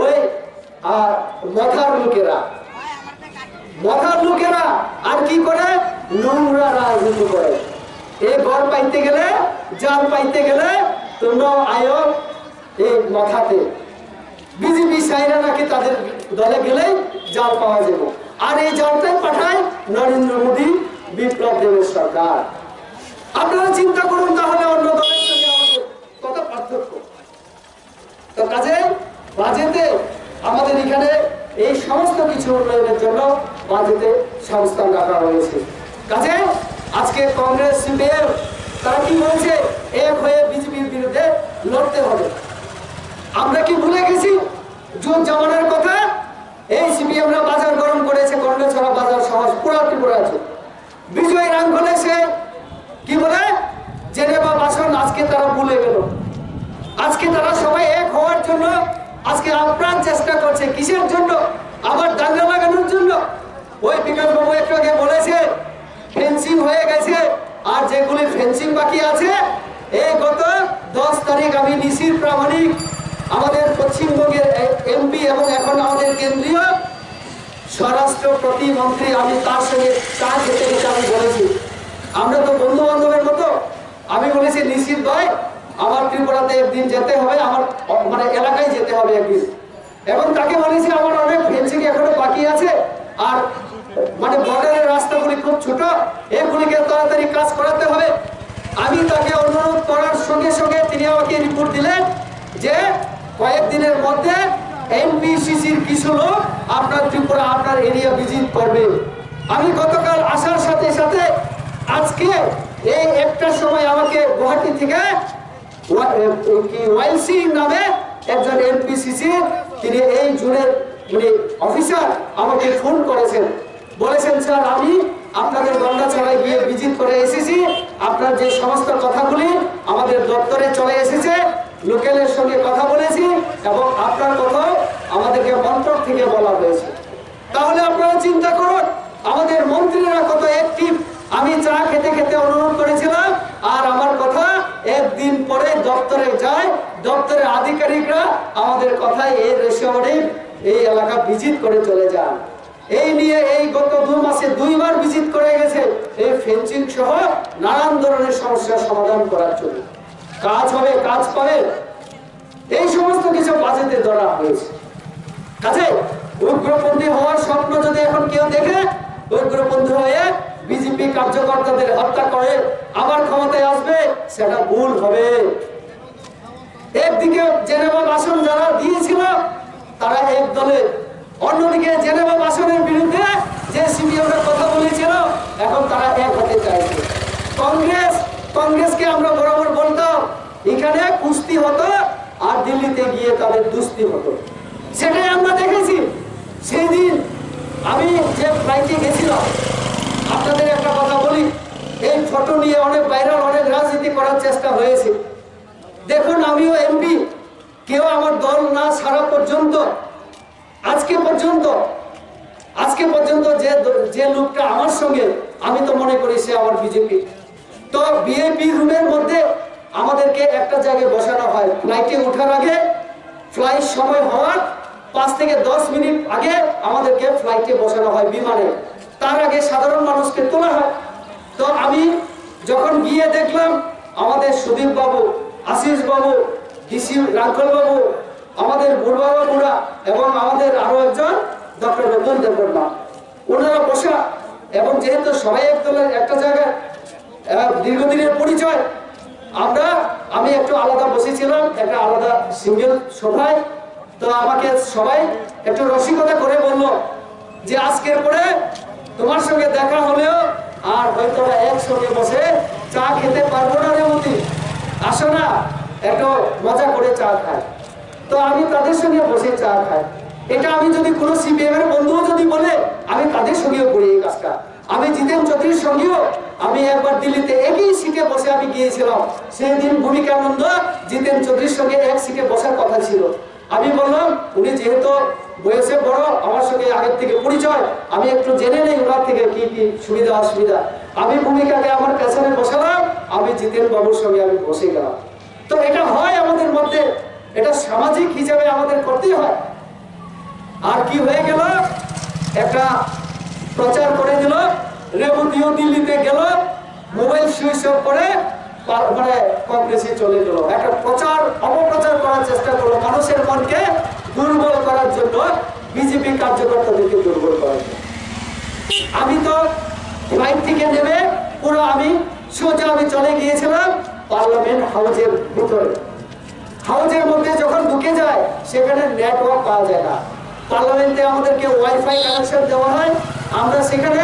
ওই মাথার লোকেরা। আর কি করে? নোংরা রাজনীতি করে। এই গড় পাইতে গেলে, জাল পাইতে গেলে তোমরা আয়োগ এই মাথাতে বিজেপি সাইরা নাকি তাদের দলে গেলে জাল পাওয়া যাবে। আর এই জালটাই পাঠায় নরেন্দ্র মোদী, বিপ্লব দেবের সরকার। আপনারা চিন্তা করুন তাহলে অন্য দলের সঙ্গে আমাদের কত পার্থক্য। তো কাজে বাজেটে আমাদের এখানে এই সমস্ত কিছু উন্নয়নের জন্য বাজেটে সংস্থান রাখা হয়েছে। কাজে আজকে কংগ্রেস, সিপিএম তারা কি বলছে? এক হয়ে বিজেপির বিরুদ্ধে লড়তে হবে। আমরা কি ভুলে গেছি যুগ জামানার কথা? এই সিপিএমরা বাজার গরম করেছে, কংগ্রেস ওরা বাজার সহজ পুরা ত্রিপুরা আছে। বিজয় রাং বলে সে কি বলে? জেনেভা ভাষণ আজকে তারা ভুলে গেল। আজকে তারা সবাই এক হওয়ার জন্য আজকে আপ্রাণ চেষ্টা করছে। কিসের জন্য? আবার দাঙ্গা লাগানোর জন্য। ওই বিকাশ বাবু একটু আগে বলেছে ফেন্সিং হয়ে গেছে, আর যেগুলি ফেন্সিং বাকি আছে, এই গত 10 তারিখ আমি নিশির প্রামাণিক আমাদের পশ্চিমবঙ্গের এমপি এবং এখন আমাদের কেন্দ্রীয় স্বরাষ্ট্র প্রতিমন্ত্রী, আমি তার সঙ্গে চা খেতে আমি বলেছি আমরা তো বন্ধু বান্ধবের মতো। আমি বলেছি নিশ্চিত ভাই আমার ত্রিপুরাতে একদিন যেতে হবে, আমার মানে এলাকায় যেতে হবে একদিন। এবং তাকে বলেছি আমার অনেক ফেন্সিং এখনো বাকি আছে, আর মানে বর্ডারের রাস্তাগুলি খুব ছোট, এগুলিকে তাড়াতাড়ি কাজ করাতে হবে। আমি তাকে অনুরোধ করার সঙ্গে সঙ্গে তিনি আমাকে রিপোর্ট দিলেন যে কয়েকদিনের মধ্যে এনপিসিসির কিছু লোক আপনার ত্রিপুরা আপনার এরিয়া ভিজিট করবে। আমি গতকাল আসার সাথে সাথে আজকে এই একটার সময় আমাকে গুয়াহাটি থেকে ওয়াইসি নামে একজন এনপিসিসি তিনি এই জুনের অফিসার আমাকে ফোন করেছেন, বলেছেন স্যার আমি আপনাদের গন্ডাছড়ায় গিয়ে ভিজিট করে এসেছি, আপনার যে সমস্ত কথাগুলি আমাদের দপ্তরে চলে এসেছে, লোকেলের সঙ্গে কথা বলেছি এবং আপনার কথাও আমাদেরকে মন্ত্রক থেকে বলা হয়েছে। তাহলে আপনারা চিন্তা করুন আমাদের মন্ত্রীরা কত অ্যাক্টিভ। আমি চা খেতে খেতে অনুরোধ করেছিলাম, আর আমার কথা একদিন পরে দপ্তরে যায়, দপ্তরের আধিকারিকরা আমাদের কথায় এই রেশনে এই এলাকা ভিজিট করে চলে যান। এই নিয়ে এই গত 2 মাসে 2 বার ভিজিট করে গেছে এই ফেন্সিং সহ নানান ধরনের সমস্যার সমাধান করার জন্য। কাজ হবে, কাজ পাবে, এই সমস্ত কিছু বাজেটে ধরা হয়েছে। কাজে উগ্রপন্থী হওয়ার স্বপ্ন যদি এখন কেউ দেখে, উগ্রপন্থী হয়ে বিজেপি কার্যকর্তাদের হত্যা করে আবার ক্ষমতায় আসবে, সেটা ভুল হবে। একদিকে জেনেভা ভাষণ যারা দিয়েছিল তারা এক দলে, অন্যদিকে জেনেভা ভাষণের বিরুদ্ধে যে সিপিএমের কথা বলেছিল এখন তারা এক হতে চাইছে। কংগ্রেসকে আমরা বরাবর বলতাম এখানে কুস্তি হতো আর দিল্লিতে গিয়ে তাদের দুস্তি হতো, সেটাই আমরা দেখেছি। সেই দিন আমি যে ফ্লাইটে গেছিলাম, আপনাদের একটা কথা বলি, এই ফটো নিয়ে অনেক ভাইরাল, অনেক রাজনীতি করার চেষ্টা হয়েছে। দেখুন আমিও এমপি, কেউ আমার দল না ছাড়া পর্যন্ত আজকে পর্যন্ত যে লোকটা আমার সঙ্গে, আমি তো মনে করি সে আমার বিজেপি। তো বিএপি রুমের মধ্যে আমাদেরকে একটা জায়গায় বসানো হয়, ফ্লাইটে ওঠার আগে, ফ্লাইট সময় হওয়ার 5 থেকে 10 মিনিট আগে আমাদেরকে ফ্লাইটে বসানো হয় বিমানে, তার আগে সাধারণ মানুষকে তোলা হয়। তো আমি যখন গিয়ে দেখলাম আমাদের সুদীপ বাবু, আশিস বাবু, ডিসি রাঘল বাবু, আমাদের বুড়া এবং আমাদের আরো একজন ডক্টর রতন দেববর্মা, ওনারা বসা, এবং যেহেতু সবাই একদলের একটা জায়গায় দীর্ঘদিনের পরিচয়, আমি একটু আলাদা বসেছিলাম, একটা আলাদা সিঙ্গেল সভায়। তো আমাকে সবাই একটু রসিকতা করে বলল যে আজকের পরে তোমার সঙ্গে দেখা হলেও আর হয়তো একসঙ্গে বসে চা খেতে পারবো না রে মতি, আসো না একটু মজা করে চা খায়। তো আমি তাদের সঙ্গে বসে চা খাই। এটা আমি যদি কোনো সিপিএম এর বন্ধুও যদি বলে, আমি তাদের সঙ্গেও করি এই কাজটা। আমি জিতেন চৌধুরীর সঙ্গেও আমি একবার দিল্লিতে একই সিটে বসে আমি গিয়েছিলাম। সেই দিন ভূমিকানন্দ জিতেন চৌধুরীর সঙ্গে এক সিটে বসার কথা ছিল। আমি বললাম উনি যেহেতু বয়সে বড়, আমার সঙ্গে আগের থেকে পরিচয়, আমি একটু জেনে নেই ওনার থেকে কি কি সুবিধা অসুবিধা। আমি ভূমিকাকে আমার পেছনে বসালাম, আমি জিতেন বাবুর সঙ্গে আমি বসে গেলাম। তো এটা হয় আমাদের মধ্যে, এটা সামাজিক হিসাবে আমাদের করতেই হয়। আর কি হয়ে গেল, একটা প্রচার করে দিল, রেবতীয় দিল্লিতে গেল, মোবাইল সুইচ অফ করে মানে কংগ্রেসে চলে গেল। একটা অপপ্রচার করার চেষ্টা করলো, মানুষের মনকে দুর্বল করার জন্য, বিজেপি কার্যকর্তাদেরকে দুর্বল করার জন্য। আমি তো ফ্লাইট থেকে নেমে পুরো আমি সোজা আমি চলে গিয়েছিলাম পার্লামেন্ট হাউসের ভিতরে। হাউসের মধ্যে যখন ঢুকে যায় সেখানে নেটওয়ার্ক পাওয়া যায় না। পার্লামেন্টে আমাদেরকে ওয়াইফাই কানেকশন দেওয়া হয়, আমরা সেখানে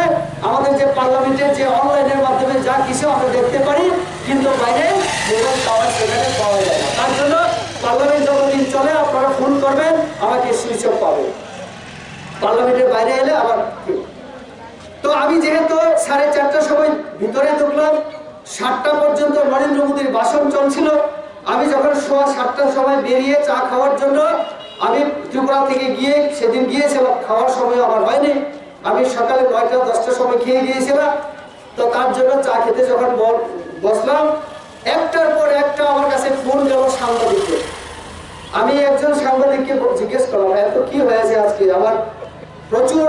আমাদের যে পার্লামেন্টের যে অনলাইনের মাধ্যমে যা কিছু আমরা দেখতে পারি, কিন্তু বাইরে মোবাইল টাওয়ার সেখানে পাওয়া যায় না। তার জন্য পার্লামেন্ট যতদিন চলে আপনারা ফোন করবেন, আমাকে সুইচ অফ পাবে। পার্লামেন্টের বাইরে এলে আবার। তো আমি যেহেতু 4:30টার সময় ভিতরে ঢুকলাম, 7টা পর্যন্ত নরেন্দ্র মোদীর ভাষণ চলছিল। আমি যখন 7:15টার সময় বেরিয়ে চা খাওয়ার জন্য, আমি ত্রিপুরা থেকে গিয়ে সেদিন গিয়েছিলাম, খাওয়ার সময় আমার হয়নি, আমি সকালে 9টা-10টার সময় খেয়ে গিয়েছিলাম। তো তার জন্য চা খেতে যখন বসলাম, একটার পর একটা আমার কাছে ফোন গেল সাংবাদিকদের। আমি একজন সাংবাদিককে জিজ্ঞেস করলাম এত কি হয়েছে আজকে, আমার প্রচুর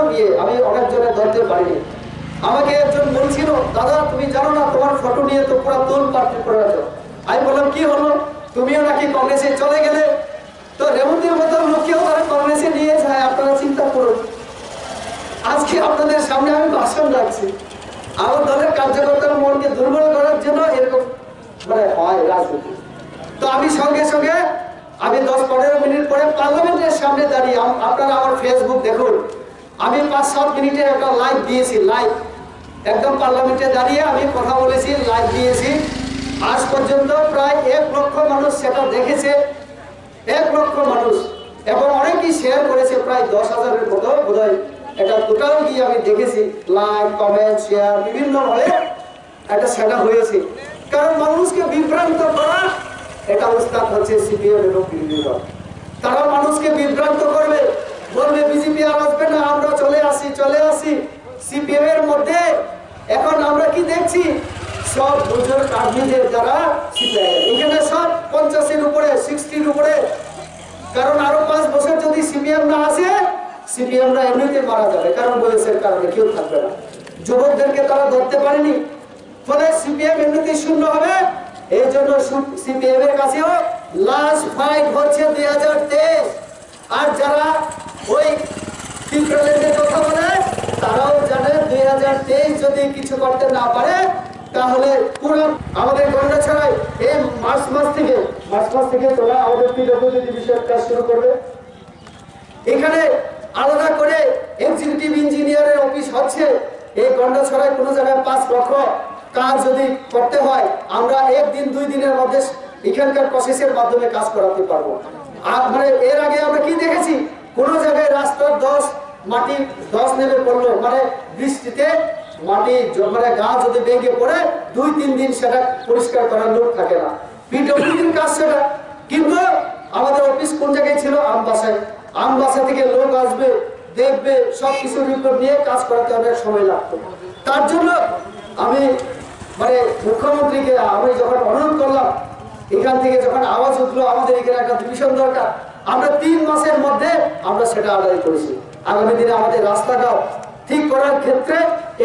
আমি অনেকজনের ধরতে পারিনি। আমাকে একজন বলছিল, দাদা তুমি জানো না তোমার ফটো নিয়ে তো পুরো তোল পার্টি করে আছে। আমি বললাম কি হলো, তুমিও নাকি কংগ্রেসে চলে গেলে? তো রেবতীর মতো লোককেও তারা কংগ্রেসে নিয়ে যায়, আপনারা চিন্তা করুন। আজকে আপনাদের সামনে আমি ভাষণ রাখছি, আমার দলের কার্যকর্তার মনকে দুর্বল করার জন্য এরকম মানে হয় রাজনীতি। তো আমি সঙ্গে সঙ্গে আমি 10-15 মিনিট পরে পার্লামেন্টের সামনে দাঁড়িয়ে, আপনারা আমার ফেসবুক দেখুন, আমি 5-7 মিনিটের একটা লাইভ দিয়েছি, লাইভ একদম পার্লামেন্টে দাঁড়িয়ে আমি কথা বলেছি, লাইভ দিয়েছি। আজ পর্যন্ত প্রায় 1 লক্ষ মানুষ সেটা দেখেছে, 1 লক্ষ মানুষ, এবং অনেকেই শেয়ার করেছে, প্রায় 10,000-এর মতো বোধহয়। এটা টোটাল গিয়ে আমি দেখেছি, লাইক কমেন্ট শেয়ার বিভিন্নভাবে এটা সেটা হয়েছে। কারণ মানুষকে বিভ্রান্ত করা এটা উস্তাদ হচ্ছে সিপিএম এবং বিরোধী দল। তারা মানুষকে বিভ্রান্ত করবে, বলবে বিজেপি আর আসবে না, আমরা চলে আসি। সিপিএম এর মধ্যে এখন আমরা কি দেখছি, সব বুজুর্গ কর্মীদের যারা সিপিএম এখানে সব 50-এর উপরে, 60-র উপরে। কারণ আরো 5 বছর যদি সিপিএম না আসে, সিপিএমরা এমনিতে মারা যাবে, কারণ বয়সের কারণে কেউ থাকবে না। যুবকদেরকে তারা ধরতে পারেনি, ফলে সিপিএম এমনিতে শূন্য হবে। এই জন্য সিপিএম এর কাছেও লাস্ট ফাইট হচ্ছে 2023। আর যারা ওই ত্রিপুরাল্যান্ডের কথা বলে, তারাও জানে 2023 যদি কিছু করতে না পারে, তাহলে পুরো আমাদের গন্ডাছড়ায় এই মার্চ মাস থেকে তোরা আমাদের পিডব্লিউডি ডিভিশন কাজ শুরু করবে। এখানে আলাদা করে এক্সিকিউটিভ ইঞ্জিনিয়ারের অফিস হচ্ছে। এই গন্ডাছড়ায় কোনো জায়গায় 5 লক্ষ কাজ যদি করতে হয়, আমরা 1 দিন 2 দিনের মধ্যে এখানকার প্রসেসের মাধ্যমে কাজ করাতে পারবো। আর মানে এর আগে আমরা কি দেখেছি, কোনো জায়গায় রাস্তার মাটি 10 নেমে পড়লো, মানে বৃষ্টিতে মাটি মানে গা যদি ভেঙে পড়ে 2-3 দিন সেটা পরিষ্কার করার লোক থাকে না, পিডব্লিউডির কাজ সেটা। কিন্তু আমাদের অফিস কোন জায়গায় ছিল, আমবাসা থেকে লোক আসবে, দেখবে, সবকিছু রিপোর্ট নিয়ে কাজ করাতে অনেক সময় লাগতো। তার জন্য আমি মানে মুখ্যমন্ত্রীকে আমি যখন অনুরোধ করলাম, এখান থেকে যখন আওয়াজ উঠলো আমাদের এখানে একটা ডিভিশন দরকার, আমরা 3 মাসের মধ্যে আমরা সেটা আদায় করেছি। আগামী দিনে আমাদের রাস্তাঘাট ঠিক করার ক্ষেত্রে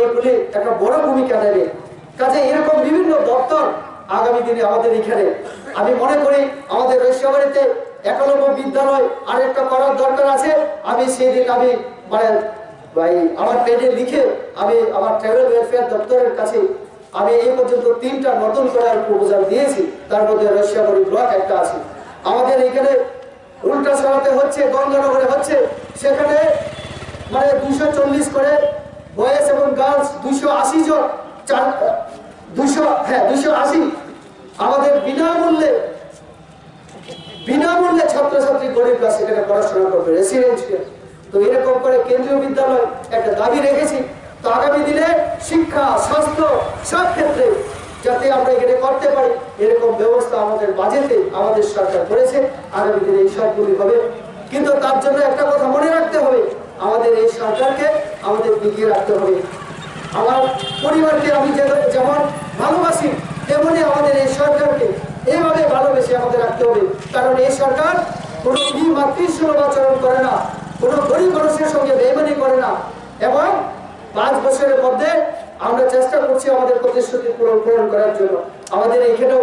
এগুলি একটা বড় ভূমিকা নেবে। কাজে এরকম বিভিন্ন দপ্তর আগামী দিনে আমাদের এখানে, আমি মনে করি আমাদের রৈশবাড়িতে একলব্য বিদ্যালয় আরেকটা করার দরকার আছে। আমি সেই দিন আমি মানে ভাই আমার পেজে লিখে আমি আমার ট্রাইবাল ওয়েলফেয়ার দপ্তরের কাছে আমি এই পর্যন্ত 3টা নতুন করার প্রপোজাল দিয়েছি। তার মধ্যে রৈশবাড়ি ব্লক একটা আছে। আমাদের এখানে উল্টাছড়াতে হচ্ছে, গঙ্গানগরে হচ্ছে, সেখানে মানে 240 করে বয়েজ এবং গার্লস 280 জন, 280 আমাদের বিনামূল্যে ছাত্রছাত্রী গরিবরা সেখানে পড়াশোনা করবে, রেসিডেন্সিয়াল। তো এরকম করে কেন্দ্রীয় বিদ্যালয় একটা দাবি রেখেছি। তো আগামী দিনে শিক্ষা, স্বাস্থ্য সব ক্ষেত্রে যাতে আমরা এখানে করতে পারি, এরকম ব্যবস্থা আমাদের বাজেটে আমাদের সরকার করেছে। আগামী দিনে এই সবগুলি হবে। কিন্তু তার জন্য একটা কথা মনে রাখতে হবে, আমাদের এই সরকারকে আমাদের টিকিয়ে রাখতে হবে। আমার পরিবারকে আমি যেমন ভালোবাসি, তেমনি আমাদের এই সরকারকে এইভাবে ভালোবেসে আমাদের রাখতে হবে। কারণ এই সরকার কোনো মাতৃসুলভ আচরণ করে না, কোনো গরিব মানুষের সঙ্গে বেইমানি করে না, এবং 5 বছরের মধ্যে আমরা চেষ্টা করছি আমাদের প্রতিশ্রুতি পূরণ করার জন্য। আমাদের এখানেও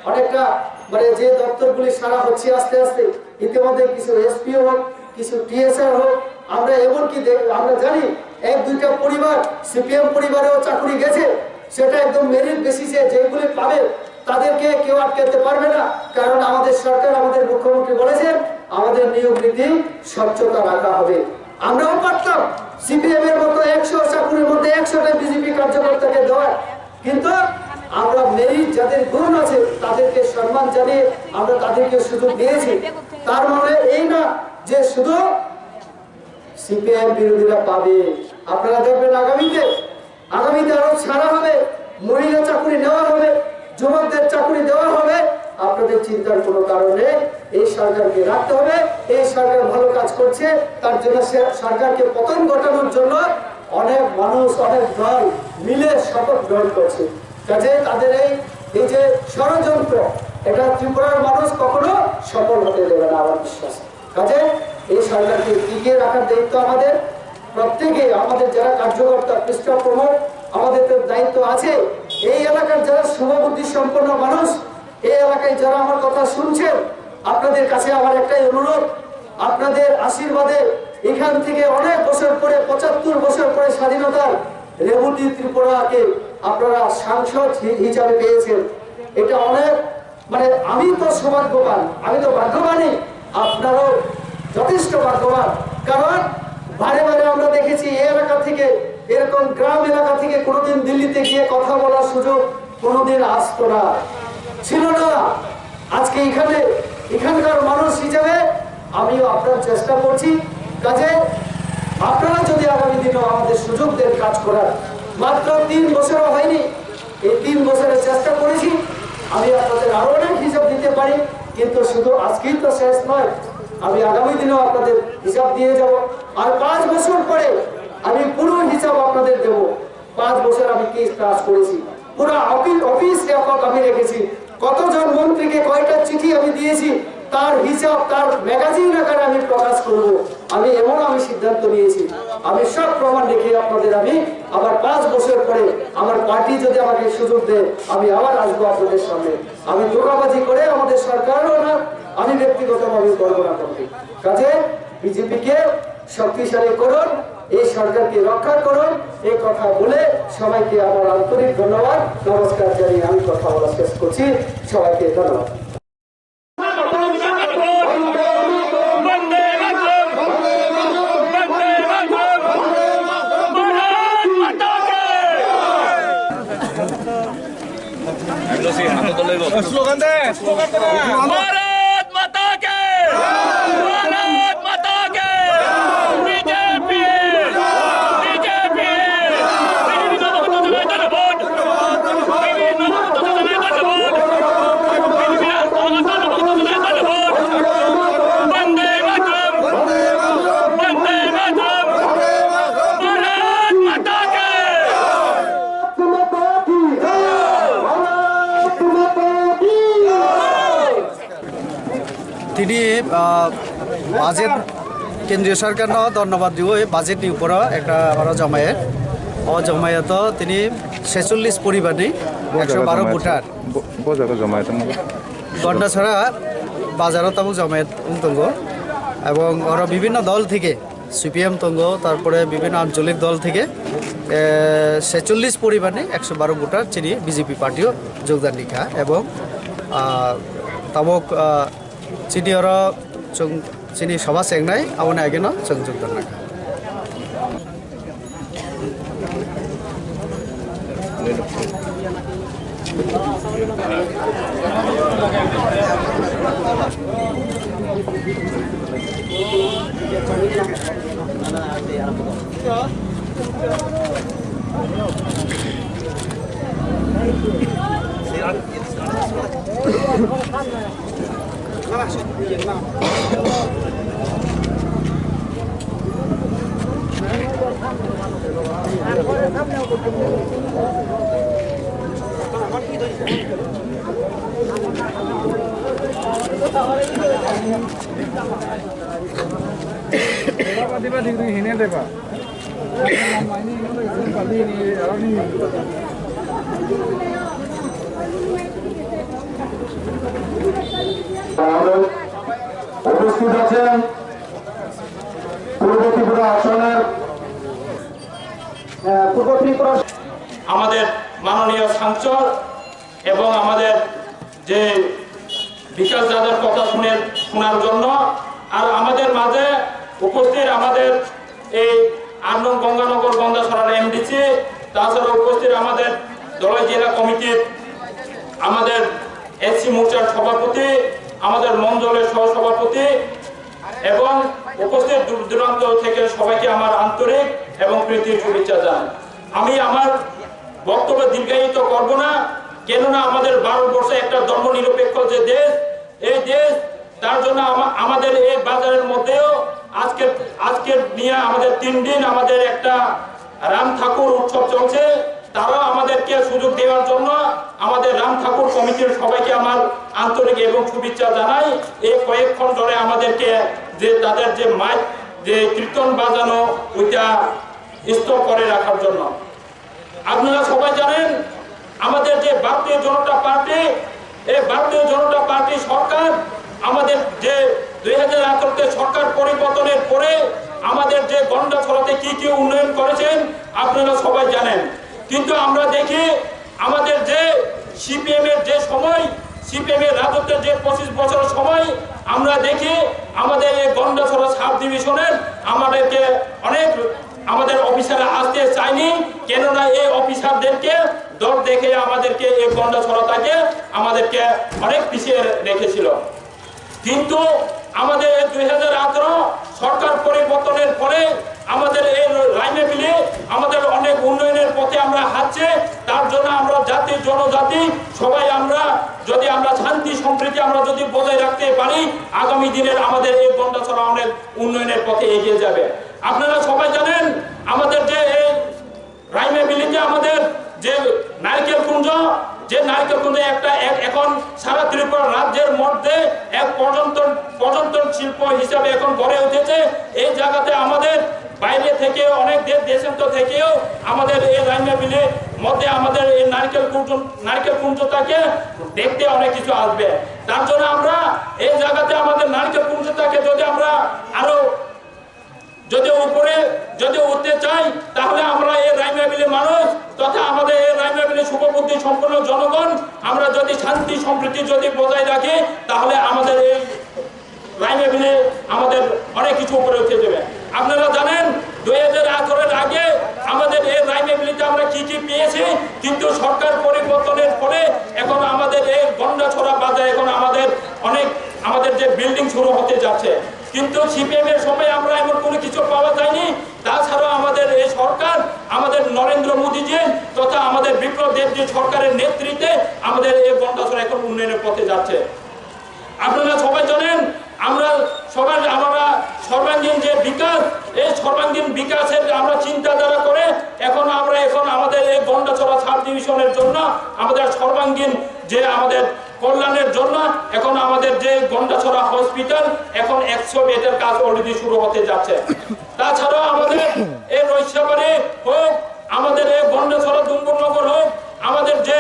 অনেকটা মানে যে দপ্তরগুলি সারা হচ্ছে আস্তে আস্তে, ইতিমধ্যে কিছু এসপিও হোক, কিছু টিএসআর হোক, আমরা এমনকি আমরা জানি 1-2টা পরিবার সিপিএম পরিবারেও চাকরি গেছে, সেটা একদম মেরিট বেসিসে যেগুলি পাবে তাদেরকে কেউ আটকাতে পারবে না। কারণ আমাদের সরকার, আমাদের মুখ্যমন্ত্রী বলেছেন আমাদের নিয়োগ নীতি স্বচ্ছতা রাখা হবে। আমরাও পারতাম সিপিএম এর মতো 100 চাকরির মধ্যে 100টা বিজেপি কার্যকর্তাকে দেওয়ার, কিন্তু আমরা মেরিট যাদের গুণ আছে তাদেরকে সম্মান জানিয়ে আমরা তাদেরকে সুযোগ দিয়েছি। তার মানে এই না যে শুধু সিপিএম বিরোধীরা পাবে। আপনারা দেখবেন আগামীতে আরো ছাড়া হবে, মহিলা চাকরি নেওয়া হবে, যুবকদের চাকরি দেওয়া হবে। আপনাদের চিন্তার কোনো কারণ নেই, এই সরকারকে রাখতে হবে। এই সরকার ভালো কাজ করছে, তার জন্য সরকারকে পতন ঘটানোর জন্য অনেক মানুষ, অনেক দল মিলে শপথ গ্রহণ করছে। কাজে তাদের এই যে ষড়যন্ত্র, এটা ত্রিপুরার মানুষ কখনো সফল হতে দেবে না আমার বিশ্বাস। কাজে এই সরকারকে টিকিয়ে রাখার দায়িত্ব আমাদের প্রত্যেকে, আমাদের যারা কার্যকর্তা, পৃষ্ঠা প্রমোদ আমাদের তো দায়িত্ব আছে। এই এলাকার যারা শুভবুদ্ধি সম্পন্ন মানুষ, এই এলাকায় যারা আমার কথা শুনছেন, আপনাদের কাছে আমার একটাই অনুরোধ, আপনাদের আশীর্বাদে এখান থেকে অনেক বছর পরে 75 বছর পরে স্বাধীনতার রেবতী ত্রিপুরাকে আপনারা সাংসদ হিসাবে পেয়েছেন। এটা অনেক আমি তো সৌভাগ্যবান, আমি তো ভাগ্যবানই, আপনারও যথেষ্ট ভাগ্যবান। কারণ বারে বারে আমরা দেখেছি এই এলাকা থেকে, এরকম গ্রাম এলাকা থেকে কোনোদিন দিল্লিতে গিয়ে কথা বলার সুযোগ কোনোদিন আসতো না, ছিল না। আজকে এখানকার মানুষ হিসেবে আমিও আপনার চেষ্টা করছি। কাজে আপনারা যদি আগামী দিনেও আমাদের সুযোগ দেন কাজ করার, মাত্র 3 বছরও হয়নি, এই 3 বছরের চেষ্টা করেছি। আমি আপনাদের আরো অনেক হিসাব দিতে পারি, কিন্তু শুধু আজকেই তো শেষ নয়, আমি আগামী দিনেও আপনাদের হিসাব দিয়ে যাব। আর 5 বছর পরে আমি পুরো হিসাব আপনাদের দেব। 5 বছর আমি কি কাজ করেছি, পুরো অফিস রেকর্ড আমি রেখেছি, কতজন মন্ত্রীকে কয়টা চিঠি আমি দিয়েছি, তার হিসাব, তার ম্যাগাজিন আকারে আমি প্রকাশ করব। আমি সিদ্ধান্ত নিয়েছি। আমি সব প্রমাণ দেখিয়ে আপনাদের আমি আবার 5 বছর পরে আমার পার্টি যদি আমাকে সুযোগ দেয়, আমি আবার আসবো আপনাদের সামনে। আমি ধোঁকাবাজি করে আমাদের সরকারও না, আমি ব্যক্তিগতভাবে করবো না করতে। কাজে বিজেপিকে শক্তিশালী করুন, এই সরকারকে রক্ষা করুন, এই কথা বলে সবাইকে আমার আন্তরিক ধন্যবাদ, নমস্কার জানিয়ে আমি কথা বলা শেষ করছি। সবাইকে ধন্যবাদ। স্লোগান দে, স্লোগান দে। भारत माता के, भारत माता के, बीजेपी, बीजेपी, वंदे मातरम, वंदे मातरम, भारत माता के। তিনি বাজেট কেন্দ্রীয় সরকার ধন্যবাদ দিব। এই বাজেটনি উপর একটা জমায়েত তিনি 46 পরিবারে 112 ভোটার গন্ডাছড়া বাজারত তাবুক জমায়েত তঙ্গ এবং ওরা বিভিন্ন দল থেকে সিপিএম তঙ্গ, তারপরে বিভিন্ন আঞ্চলিক দল থেকে 46 পরিবারে 112 ভোটার চিনি বিজেপি পার্টিও যোগদান নিখা এবং তাবক চিনি ওরা চিনি সভা চেংনাই আবনে আগেন যোগদান রাখা। উপস্থিত আছেন পূর্ব ত্রিপুরা আসনের আমাদের মাননীয় সাংসদ এবং আমাদের যে বিকাশ দাদার কথা শোনার জন্য, আর আমাদের মাঝে উপস্থিত আমাদের এই 8 নং গঙ্গানগর গন্ডাছড়ার এমডিসি, তাছাড়া উপস্থিত আমাদের দলাই জেলা কমিটির আমাদের এসসি মোর্চার সভাপতি, আমাদের মণ্ডলের সহসভাপতি এবং উপস্থিত দূর দূরান্ত থেকে সবাইকে আমার আন্তরিক এবং প্রীতির শুভেচ্ছা জানাই। আমি আমার বক্তব্য দীর্ঘায়িত করব না, কেননা আমাদের ভারতবর্ষ একটা ধর্মনিরপেক্ষ যে দেশ, এই দেশ, তার জন্য আমাদের এই বাজারের মধ্যেও আজকের নিয়ে আমাদের 3 দিন আমাদের একটা রাম ঠাকুর উৎসব চলছে। তারাও আমাদেরকে সুযোগ দেওয়ার জন্য আমাদের রাম ঠাকুর কমিটির সবাইকে আমার আন্তরিক এবং শুভেচ্ছা জানাই। এই কয়েকক্ষণ ধরে আমাদেরকে যে তাদের যে মাইক যে কীর্তন বাজানো ওইটা স্থির করে রাখার জন্য। আপনারা সবাই জানেন আমাদের যে ভারতীয় জনতা পার্টি, এই ভারতীয় জনতা পার্টি সরকার আমাদের যে 2018-তে সরকার পরিবর্তনের পরে আমাদের যে গন্ডাছড়াতে কি কি উন্নয়ন করেছেন আপনারা সবাই জানেন। কিন্তু আমরা দেখি আমাদের যে সিপিএম এর যে সময়, সিপিএম এর রাজত্বের যে 25 বছর সময় আমরা দেখি আমাদের এই গন্ডাছড়া সাব ডিভিশনের আমাদেরকে অনেক আমাদের অফিসাররা আসতে চায়নি, কেননা এই অফিসারদেরকে দল দেখে আমাদেরকে এই গন্ডাছড়াটাকে আমাদেরকে অনেক পিছিয়ে রেখেছিল। কিন্তু আমাদের 2018 সরকার পরিবর্তনের পরে আমাদের এই লাইনে মিলে আমাদের অনেক উন্নয়নের পথে আমরা হাঁটছে। তার জন্য আমরা জাতি জনজাতি সবাই আমরা যদি আমরা শান্তি সম্প্রীতি আমরা যদি বজায় রাখতে পারি, আগামী দিনের আমাদের এই গন্ডাছড়া অনেক উন্নয়নের পথে এগিয়ে যাবে। আপনারা সবাই জানেন আমাদের যে এই রাইমে বিলিতে আমাদের যে নারকেল কুঞ্জ, যে নারকেল কুঞ্জ একটা এখন সারা ত্রিপুরা রাজ্যের মধ্যে এক পর্যটন শিল্প হিসাবে এখন গড়ে উঠেছে। এই জায়গাতে আমাদের বাইরে থেকে অনেক দেশান্তর থেকেও আমাদের এই রাইমে বিলের মধ্যে আমাদের এই নারকেল কুঞ্জটাকে দেখতে অনেক কিছু আসবে। তার জন্য আমরা এই জায়গাতে আমাদের নারকেল কুঞ্জটাকে যদি আমরা আরো যদি উপরে যদি উঠতে চাই, তাহলে আমরা এই রাইমাবিলি মানুষ তথা আমাদের এই রাইমাবিলি শুভবুদ্ধি সম্পন্ন জনগণ আমরা যদি শান্তি সম্প্রীতি যদি বজায় রাখি, তাহলে আমাদের এই রাইমাবিলি আমাদের অনেক কিছু উপরে উঠে যাবে। আপনারা জানেন 2018-এর আগে আমাদের এই রাইমাবিলিতে আমরা কি কি পেয়েছি, কিন্তু সরকার পরিবর্তনের ফলে এখন আমাদের এই গন্ডাছড়া বাজার এখন আমাদের যে বিল্ডিং শুরু হতে যাচ্ছে। কিন্তু সিপিএম এর সময় আমরা এমন কোনো কিছু পাওয়া যায়নি। তাছাড়াও আমাদের এই সরকার আমাদের নরেন্দ্র মোদীজি তথা আমাদের বিপ্লব দেবজি সরকারের নেতৃত্বে আমাদের এই গন্ডাছড়া এখন উন্নয়নের পথে যাচ্ছে। আপনারা সবাই জানেন আমরা সর্বাঙ্গীন যে বিকাশ, এই সর্বাঙ্গীন বিকাশের আমরা চিন্তাধারা করে এখন আমাদের এই গন্ডাছড়া সাব ডিভিশনের জন্য আমাদের সর্বাঙ্গীন যে আমাদের কল্যাণের জন্য এখন আমাদের যে গন্ডাছড়া হসপিটাল এখন 100 বেডের কাজ অলরেডি শুরু হতে যাচ্ছে। তাছাড়াও আমাদের এই রৈশাবাড়ি হোক, আমাদের এই গন্ডাছড়া দুম্বুরনগর হোক, আমাদের যে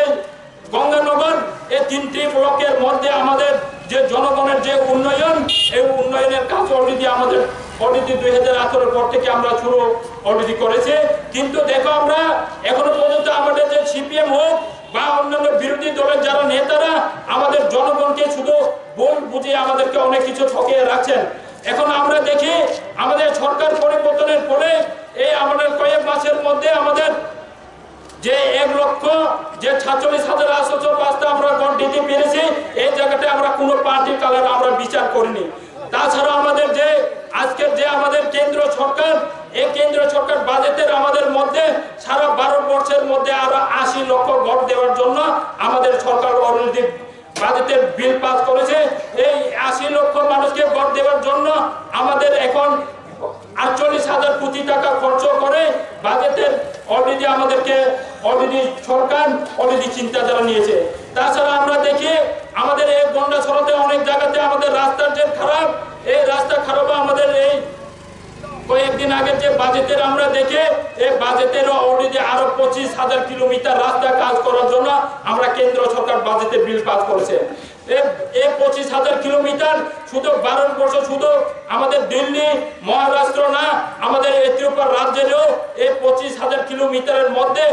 গঙ্গানগর, এই 3টি ব্লকের মধ্যে আমাদের যে জনগণের যে উন্নয়ন, এই উন্নয়নের কাজ অলরেডি 2018 পর থেকে আমরা শুরু অলরেডি করেছে। কিন্তু দেখো আমরা এখনো পর্যন্ত আমাদের যে সিপিএম হোক বা অন্যান্য বিরোধী দলের যারা নেতারা আমাদের জনগণকে শুধু ভুল বুঝিয়ে আমাদেরকে অনেক কিছু ঠকিয়ে রাখছেন। এখন আমরা দেখি আমাদের সরকার পরিবর্তনের পরে এই আমাদের কয়েক মাসের মধ্যে আমাদের যে 1,46,805 আমরা ভোট দিতে পেরেছি, এই জায়গাতে আমরা কোনো পার্টি কালার আমরা বিচার করিনি। তাছাড়া আমাদের যে আজকের যে আমাদের কেন্দ্র সরকার, এই কেন্দ্র সরকার বাজেটের আমাদের মধ্যে সারা ভারতবর্ষের মধ্যে আরো 80 লক্ষ ভোট দেওয়ার জন্য আমাদের সরকার অলরেডি বাজেটের বিল পাস করেছে। এই 80 লক্ষ মানুষকে ভোট দেওয়ার জন্য আমাদের এখন 48,000 কোটি টাকা খরচ করে বাজেটের অলরেডি আমাদেরকে সরকার অলরেডি চিন্তাধারা নিয়েছে। তাছাড়া আমরা দেখি আমাদের এই গন্ডাছড়াতে অনেক জায়গাতে আমাদের রাস্তার যে খারাপ, এই রাস্তা খারাপ আমাদের এই কয়েকদিন আগে যে বাজেটের আমরা দেখে এই বাজেটের অলরেডি আরো 25,000 কিলোমিটার রাস্তা কাজ করার জন্য আমরা কেন্দ্র সরকার বাজেটে বিল পাস করেছে। এই 25,000 কিলোমিটার শুধু ভারতবর্ষ, শুধু আমাদের দিল্লি মহারাষ্ট্র না, আমাদের ত্রিপুরা রাজ্যেরও এই 25,000 কিলোমিটারের মধ্যে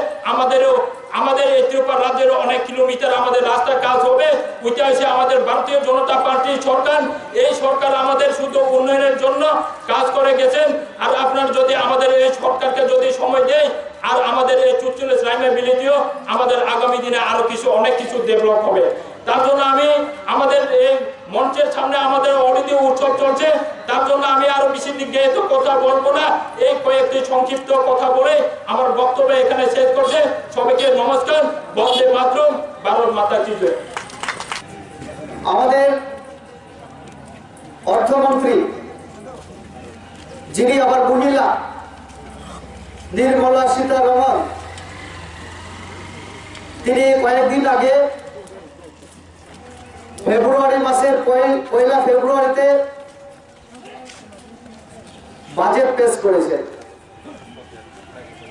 আমাদের এই ত্রিপুরা রাজ্যের অনেক কিলোমিটার আমাদের রাস্তা কাজ হবে। ওইটা হচ্ছে আমাদের ভারতীয় জনতা পার্টির সরকার। এই সরকার আমাদের শুধু উন্নয়নের জন্য কাজ করে গেছেন। আর আপনার যদি আমাদের এই সরকারকে যদি সময় দেয় আর আমাদের এই 44 রাইমাবিলিটিও আমাদের আগামী দিনে আরো অনেক কিছু ডেভেলপ হবে। তার জন্য আমি আমাদের এই মঞ্চের সামনে আমাদের অলরেডি উৎসব চলছে, তার জন্য আমি আরো বেশি দিকে তো কথা বলবো না। এই কয়েকটি সংক্ষিপ্ত কথা বলে আমার বক্তব্য এখানে শেষ করছে। সবাইকে নমস্কার। বন্দে মাতরম। ভারত মাতা কি জয়। আমাদের অর্থমন্ত্রী যিনি আবার মহিলা নির্মলা সীতারমণ, তিনি কয়েকদিন আগে ফেব্রুয়ারি মাসের 1 ফেব্রুয়ারিতে বাজেট পেশ করেছেন।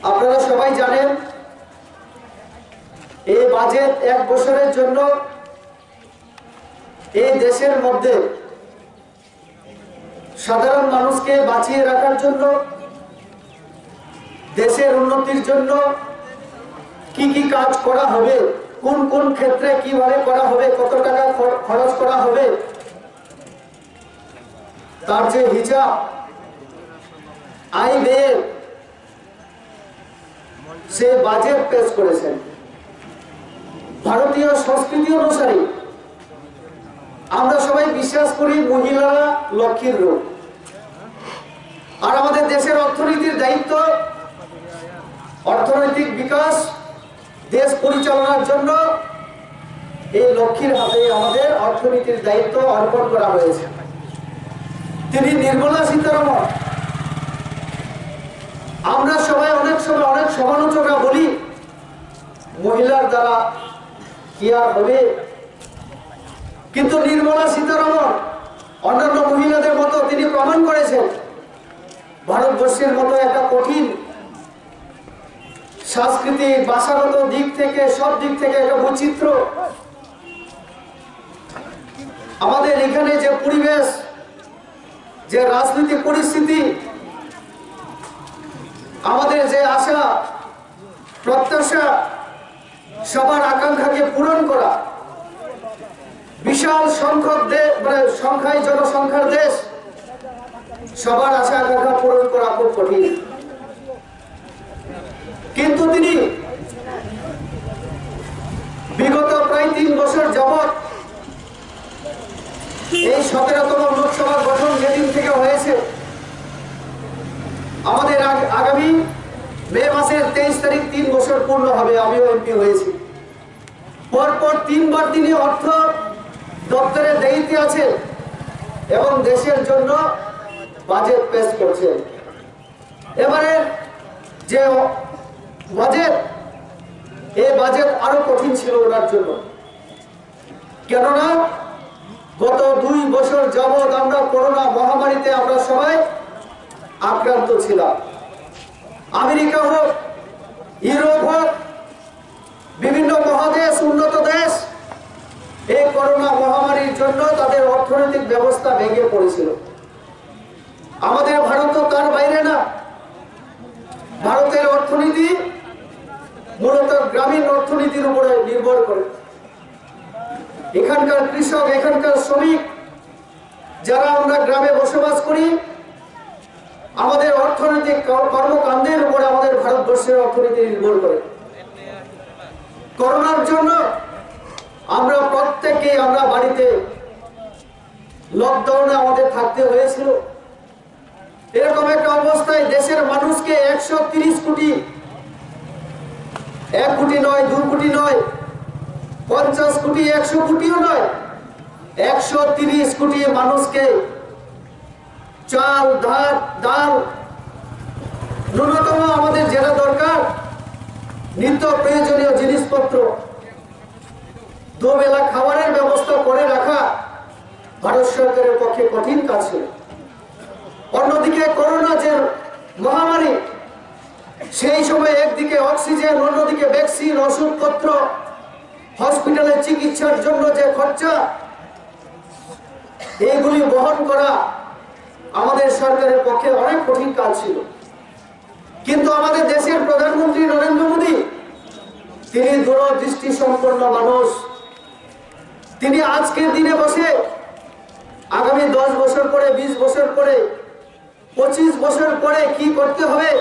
আপনারা সবাই জানেন এই বাজেট 1 বছরের জন্য এই দেশের মধ্যে সাধারণ মানুষকে বাঁচিয়ে রাখার জন্য, দেশের উন্নতির জন্য কি কি কাজ করা হবে, কোন কোন ক্ষেত্রে কিভাবে করা হবে, কত টাকা খরচ করা হবে, তার যে হিসাব আয় ব্যয়ের সে বাজেট পেশ করেছেন। ভারতীয় সংস্কৃতি অনুসারে আমরা সবাই বিশ্বাস করি মহিলারা লক্ষ্মীর রূপ, আর আমাদের দেশের অর্থনীতির দায়িত্ব, অর্থনৈতিক বিকাশ, দেশ পরিচালনার জন্য এই লক্ষ্মীর হাতে আমাদের অর্থনীতির দায়িত্ব অর্পণ করা হয়েছে। তিনি নির্মলা সীতারমণ। আমরা সবাই অনেক সময় অনেক সমালোচকরা বলি মহিলার দ্বারা কি আর হবে, কিন্তু নির্মলা সীতারমণ অন্যান্য মহিলাদের মতো তিনি প্রমাণ করেছেন ভারতবর্ষের মতো একটা কঠিন সাংস্কৃতিক ভাষাগত দিক থেকে সব দিক থেকে একটা বৈচিত্র্য, আমাদের এখানে যে পরিবেশ, যে রাজনৈতিক পরিস্থিতি, আমাদের যে আশা প্রত্যাশা, সবার আকাঙ্ক্ষাকে পূরণ করা, বিশাল সংখ্যক সংখ্যায় জনসংখ্যার দেশ, সবার আশা আকাঙ্ক্ষা পূরণ করা খুব কঠিন। কিন্তু তিনি বিগত প্রায় 3 বছর যাবৎ এই 17তম লোকসভা গঠন যেদিন থেকে হয়েছে, আমাদের আগামী মে মাসের 23 তারিখ 3 বছর পূর্ণ হবে। আমিও এমপি হয়েছি। পরপর 3 বার তিনি অর্থ দপ্তরে দায়িত্বে আছে এবং দেশের জন্য বাজেট পেশ করছেন। এবারে যে বাজেট, এই বাজেট আরো কঠিন ছিল ওনার জন্য, কেননা গত 2 বছর যাবৎ আমরা করোনা মহামারীতে আমরা সবাই আক্রান্ত ছিলাম। আমেরিকা হোক, ইউরোপ হোক, বিভিন্ন মহাদেশ, উন্নত দেশ এই করোনা মহামারীর জন্য তাদের অর্থনৈতিক ব্যবস্থা ভেঙে পড়েছিল। আমাদের ভারতও তার বাইরে না। ভারতের অর্থনীতি মূলত গ্রামীণ অর্থনীতির উপরে নির্ভর করে। এখানকার কৃষক, এখানকার শ্রমিক, যারা আমরা গ্রামে বসবাস করি, আমাদের অর্থনৈতিক কর্মকাণ্ডের উপরে আমাদের ভারতবর্ষের অর্থনীতি নির্ভর করে। করোনার জন্য আমরা প্রত্যেকে আমরা বাড়িতে লকডাউনে আমাদের থাকতে হয়েছিল। এরকম একটা অবস্থায় দেশের মানুষকে 130 কোটি, 1 কোটি নয়, 2 কোটি নয়, 50 কোটি, 100 কোটিও নয়, 130 কোটি মানুষকে চাল, ডাল, ন্যূনতম আমাদের যেটা দরকার নিত্য প্রয়োজনীয় জিনিসপত্র, 2 বেলা খাবারের ব্যবস্থা করে রাখা ভারত সরকারের পক্ষে কঠিন কাজ ছিল। অন্যদিকে করোনা যে মহামারী, সেই সময় একদিকে অক্সিজেন, অন্যদিকে ভ্যাকসিন, ওষুধপত্র, হসপিটালে চিকিৎসার জন্য যে খরচা, এইগুলি বহন করা আমাদের সরকারের পক্ষে অনেক কঠিন কাজ ছিল। কিন্তু আমাদের দেশের প্রধানমন্ত্রী নরেন্দ্র মোদী, তিনি দূরদৃষ্টি সম্পন্ন মানুষ। তিনি আজকের দিনে বসে আগামী 10 বছর পরে, 20 বছর পরে, 25 বছর পরে কি করতে হবে,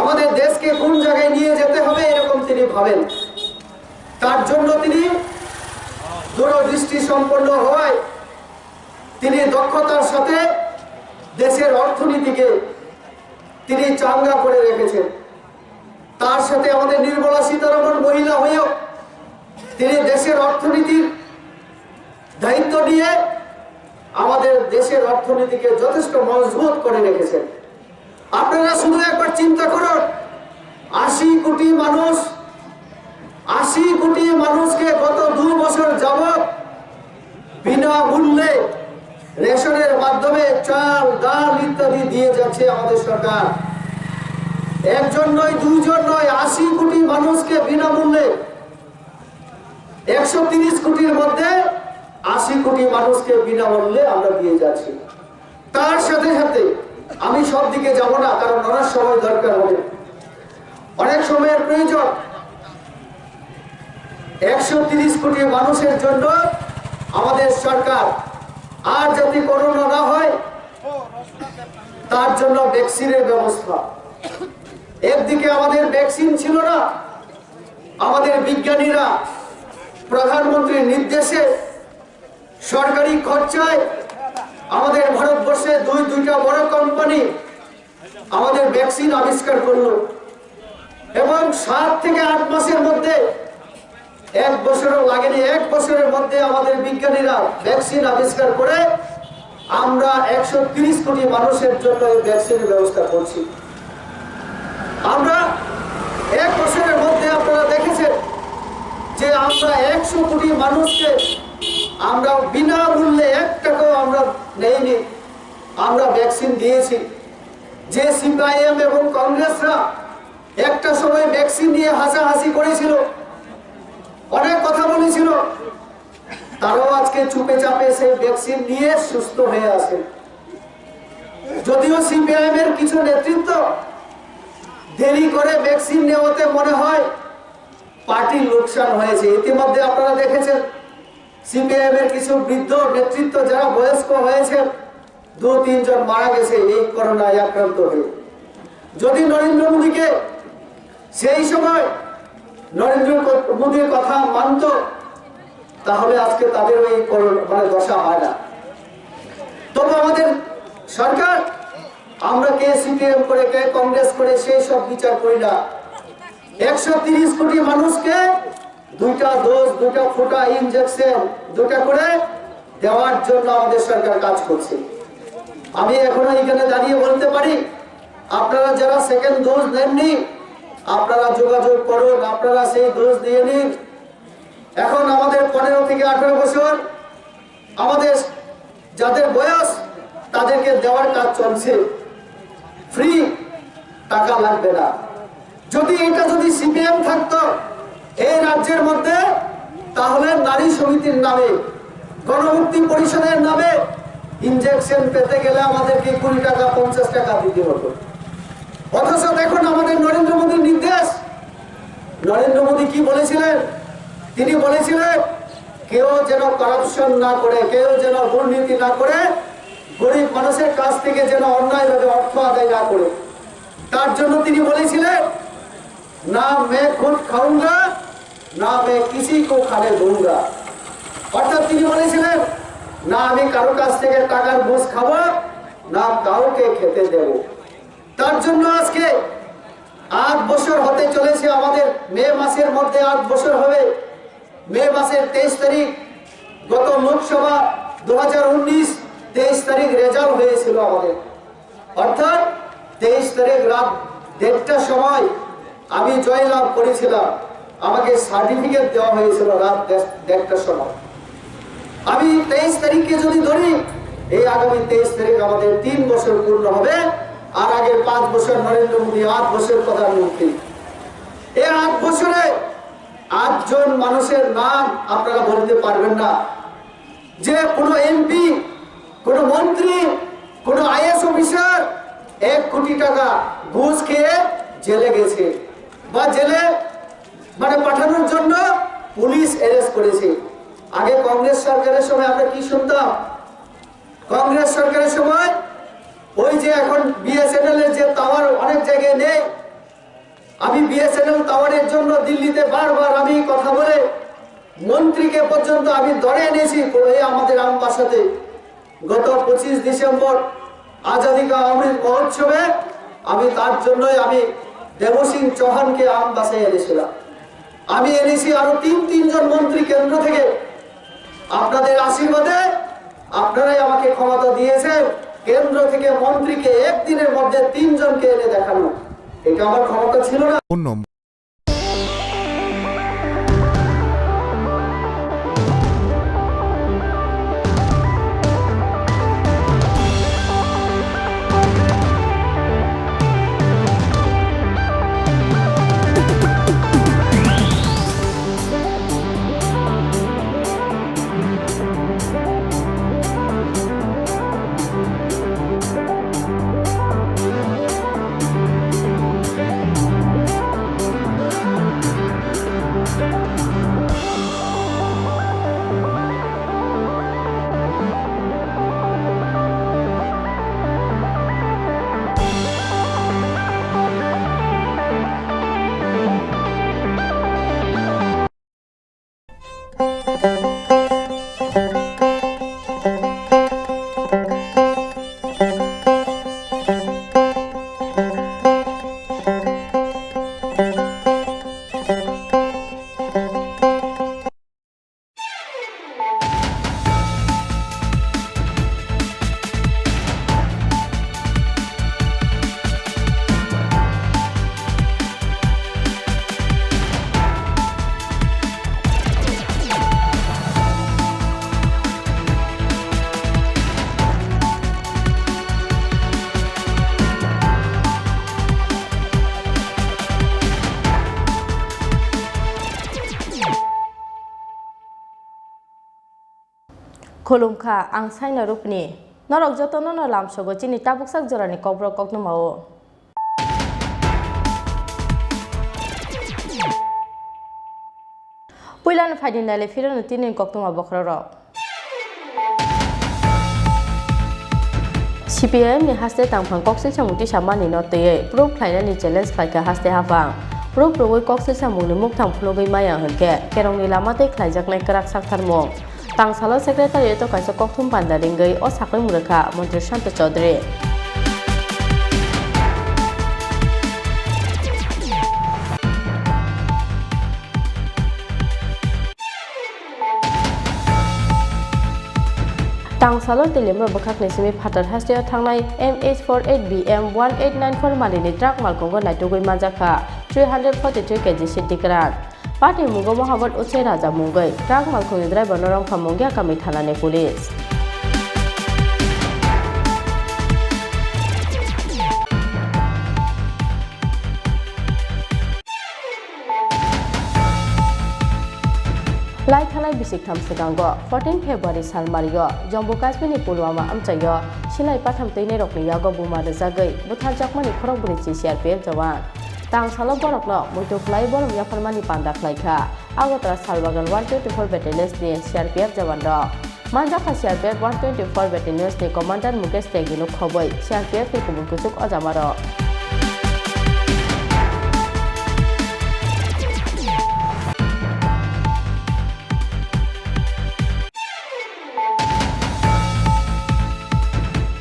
আমাদের দেশকে কোন জায়গায় নিয়ে যেতে হবে, এরকম তিনি ভাবেন। তার জন্য তিনি দূরদৃষ্টি সম্পন্ন হওয়ায় তিনি দক্ষতার সাথে দেশের অর্থনীতিকে তিনি চাঙ্গা করে রেখেছেন। তার সাথে আমাদের নির্মলা সীতারমণ মহিলা হয়েও তিনি দেশের অর্থনীতির দায়িত্ব নিয়ে আমাদের দেশের অর্থনীতিকে যথেষ্ট মজবুত করে রেখেছেন। আপনারা শুধু একবার চিন্তা করুন, 80 কোটি মানুষ, 80 কোটি মানুষকে গত 2 বছর যাবৎ বিনামূল্যে রেশনের মাধ্যমে চাল, ডাল ইত্যাদি দিয়ে যাচ্ছে আমাদের সরকার। একজন নয়, দুইজন নয়, 80 কোটি মানুষকে বিনামূল্যে, 130 কোটির মধ্যে 80 কোটি মানুষকে বিনামূল্যে আমরা দিয়ে যাচ্ছি। তার সাথে সাথে আমি সব দিকে যাব না, কারণ অনেক সময় দরকার হবে, অনেক সময়ের প্রয়োজন। 130 কোটি মানুষের জন্য আমাদের সরকার আর যাতে করোনা না হয় তার জন্য ভ্যাকসিনের ব্যবস্থা। একদিকে আমাদের ভ্যাকসিন ছিল না, আমাদের বিজ্ঞানীরা প্রধানমন্ত্রীর নির্দেশে সরকারি খরচায় আমাদের ভারতবর্ষে দুইটা বড় কোম্পানি আমাদের ভ্যাকসিন আবিষ্কার করলো এবং 7 থেকে 8 মাসের মধ্যে, 1 বছরও লাগেনি, 1 বছরের মধ্যে আমাদের বিজ্ঞানীরা ভ্যাকসিন আবিষ্কার করে আমরা 130 কোটি মানুষের জন্য এই ভ্যাকসিনের ব্যবস্থা করছি। আমরা 1 বছরের মধ্যে আপনারা দেখেছেন যে আমরা 100 কোটি মানুষকে আমরা বিনামূল্যে 1 টাকাও আমরা নেইনি, আমরা ভ্যাকসিন দিয়েছি। যে সিপিআইএম এবং কংগ্রেসরা একটা সময় ভ্যাকসিন নিয়ে হাসাহাসি করেছিল, অনেক কথা বলেছিল, তারাও আজকে চুপে চাপে সেই ভ্যাকসিন নিয়ে সুস্থ হয়ে আছে। যদিও সিপিআইএম এর কিছু নেতৃত্ব দেরি করে ভ্যাকসিন নেওয়াতে মনে হয় পার্টির লোকসান হয়েছে। ইতিমধ্যে আপনারা দেখেছেন সিপিআইএম এর কিছু বৃদ্ধ নেতৃত্ব যারা বয়স্ক হয়েছে, 2-3 জন মারা গেছে এই করোনায় আক্রান্ত হয়ে। যদি নরেন্দ্র মোদীকে সেই সময় নরেন্দ্র মোদীর কথা মানত তাহলে আজকে তাদের ওই দশা হয় না। তবে আমাদের সরকার, আমরা কে সিপিএম করে কে কংগ্রেস করে সেই সব বিচার করি না। 130 কোটি মানুষকে 2টা ডোজ, 2টা ফোঁটা ইনজেকশন, 2টা করে দেওয়ার জন্য আমাদের সরকার কাজ করছে। আমি এখনো এখানে দাঁড়িয়ে বলতে পারি, আপনারা যারা সেকেন্ড ডোজ নেননি আপনারা যোগাযোগ করুন, আপনারা সেই ডোজ দিয়ে নিন। এখন আমাদের 15 থেকে 18 বছর আমাদের যাদের বয়স তাদেরকে দেওয়ার কাজ চলছে, ফ্রি, টাকা লাগবে না। যদি সিপিএম থাকতো এই রাজ্যের মধ্যে তাহলে নারী সমিতির নামে, গণমুক্তি পরিষদের নামে ইনজেকশন পেতে গেলে আমাদেরকে 20 টাকা 50 টাকা দিতে হতো। অথচ দেখুন আমাদের নরেন্দ্র মোদীর নির্দেশ, নরেন্দ্র মোদী কি বলেছিলেন? তিনি বলেছিলেন কেউ যেন করাপশন না করে, কেউ যেন দুর্নীতি না করে, গরিব মানুষের কাছ থেকে যেন অন্যায়ভাবে অর্থ আদায় না করে। তার জন্য তিনি বলেছিলেন না মে খুদ খাউঙ্গা না মে কিসি কো খানে दूंगा। অর্থাৎ তিনি বলেছিলেন না আমি কারো কাছ থেকে টাকার ঘুষ খাবো, না কাউকে খেতে দেব। তার জন্য আজকে 8 বছর হতে চলেছে, আমাদের মে মাসের মধ্যে 8 বছর হবে। মে মাসের 23 তারিখ গত লোকসভা 2019 23 তারিখ রেজাল্ট হয়েছিল আমাদের। অর্থাৎ 23 তারিখ রাত 1:30টার সময় আমি জয়লাভ করেছিলাম, আমাকে সার্টিফিকেট দেওয়া হয়েছিল রাত 1:30টার সময়। আমি 23 তারিখকে যদি ধরি, এই আগামী 23 তারিখ আমাদের 3 বছর পূর্ণ হবে। আর আগের 5 বছর নরেন্দ্র মোদী 8 বছর প্রধানমন্ত্রী। এই 8 বছরে 8 জন মানুষের নাম আপনারা বলতে পারবেন না যে কোনো এমপি, কোনো মন্ত্রী, কোনো আইএস অফিসার 1 কোটি টাকা ঘুষ খেয়ে জেলে গেছে বা জেলে পাঠানোর জন্য পুলিশ অ্যারেস্ট করেছে। আগে কংগ্রেস সরকারের সময় আমরা কি শুনতাম? কংগ্রেস সরকারের সময় ওই যে এখন বিএসএনএল এর যে টাওয়ার অনেক জায়গায় নেই, আমি বিএসএনএল টাওয়ারের জন্য দিল্লিতে বারবার আমি কথা বলে মন্ত্রীকে পর্যন্ত আমি ধরে এনেছি আমাদের আমবাসাতে। গত 25 ডিসেম্বর আজাদি কা অমৃত মহোৎসবে আমি তার জন্যই আমি দেবসিং চৌহানকে আমবাসায় এনেছিলাম। আমি এনেছি আরো 3 জন মন্ত্রী কেন্দ্র থেকে। আপনাদের আশীর্বাদে আপনারাই আমাকে ক্ষমতা দিয়েছেন কেন্দ্র থেকে মন্ত্রীকে একদিনের মধ্যে 3 জনকে এনে দেখানো। এটা আমার ক্ষমতা ছিল না। Kolumka ang saina rupni norok jotono no lamsogo chini tabuksak jorani kobro kokno mao Puilan fadinale firon tinin kokno ma bokraro CPM ni haste tangphang kokse chamuti samani no teye pro khlaina ni challenge khaika haste hafang pro wai kokse samung ni mukthang phlobai maya hanke kerong ni lama te khlaijak nai karak saktharmo Tangsalo Secretary to kaisa kokthum panda ringai o sakai muraka Mantri Shanta Chaudhary Tangsalo Telimra Bakak Nisimi Patar Hastia Tangnai MH48BM 1894 Malini Truck Malkongo Naitugoi Majaka 343 kg Sitikran Party Mugo Mohammed Uche Raja Mungai Truck Malkongi driver Norong Kamongya kami thalane police Lai thalai bisik tham segango 14 February salmario Jammu Kashmir ni Pulwama amchayo silai patham teine rokni yago buma rejagai buthar jakmani khorok buri CRPF jawan Tang salo borokno muitu khlai borom yafarmani panda khlaikha agotara salbagan 124 battalions ni CRPF jawan ro manjaka CRPF 124 battalions ni commander Mukesh Teginu khoboi CRPF ni kubun kusuk ajamaro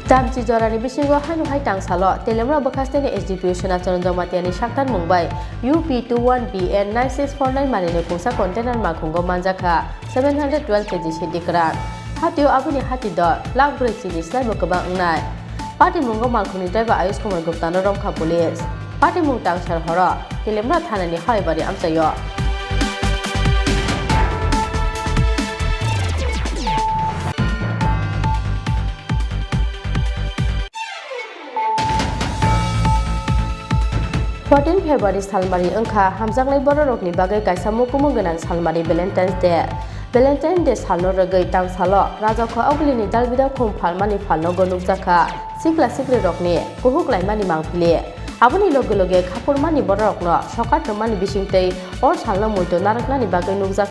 Tamchi jorani bisingo hainu hai tangsalo Telemra Bakasteni SDPU Senator Jomatiani Shaktan Mumbai UP21BN 9649 Malini Pungsa container makungo manjaka 712 kg Sitikran Hatio abuni hati do lak brechi ni slai bokabang ngnai Party mungo malkuni driver Ayush Kumar Gupta no Romkha police Party mung tangsar horo Telemra thanani haibari amchayo February Salmari Angka Hamjanglai Bororokni bagai kaisa mukumu ganang Salmari Valentine's Day salno ragai tang salo Rajako Aglini dalbida khum phalmani phalno gonuk jaka sikla sikri rokni kuhuk laimani mangpili aboni loge loge khapurmani bororokno sokar tomani bisingtei or salno muito naraknani bagai nukjak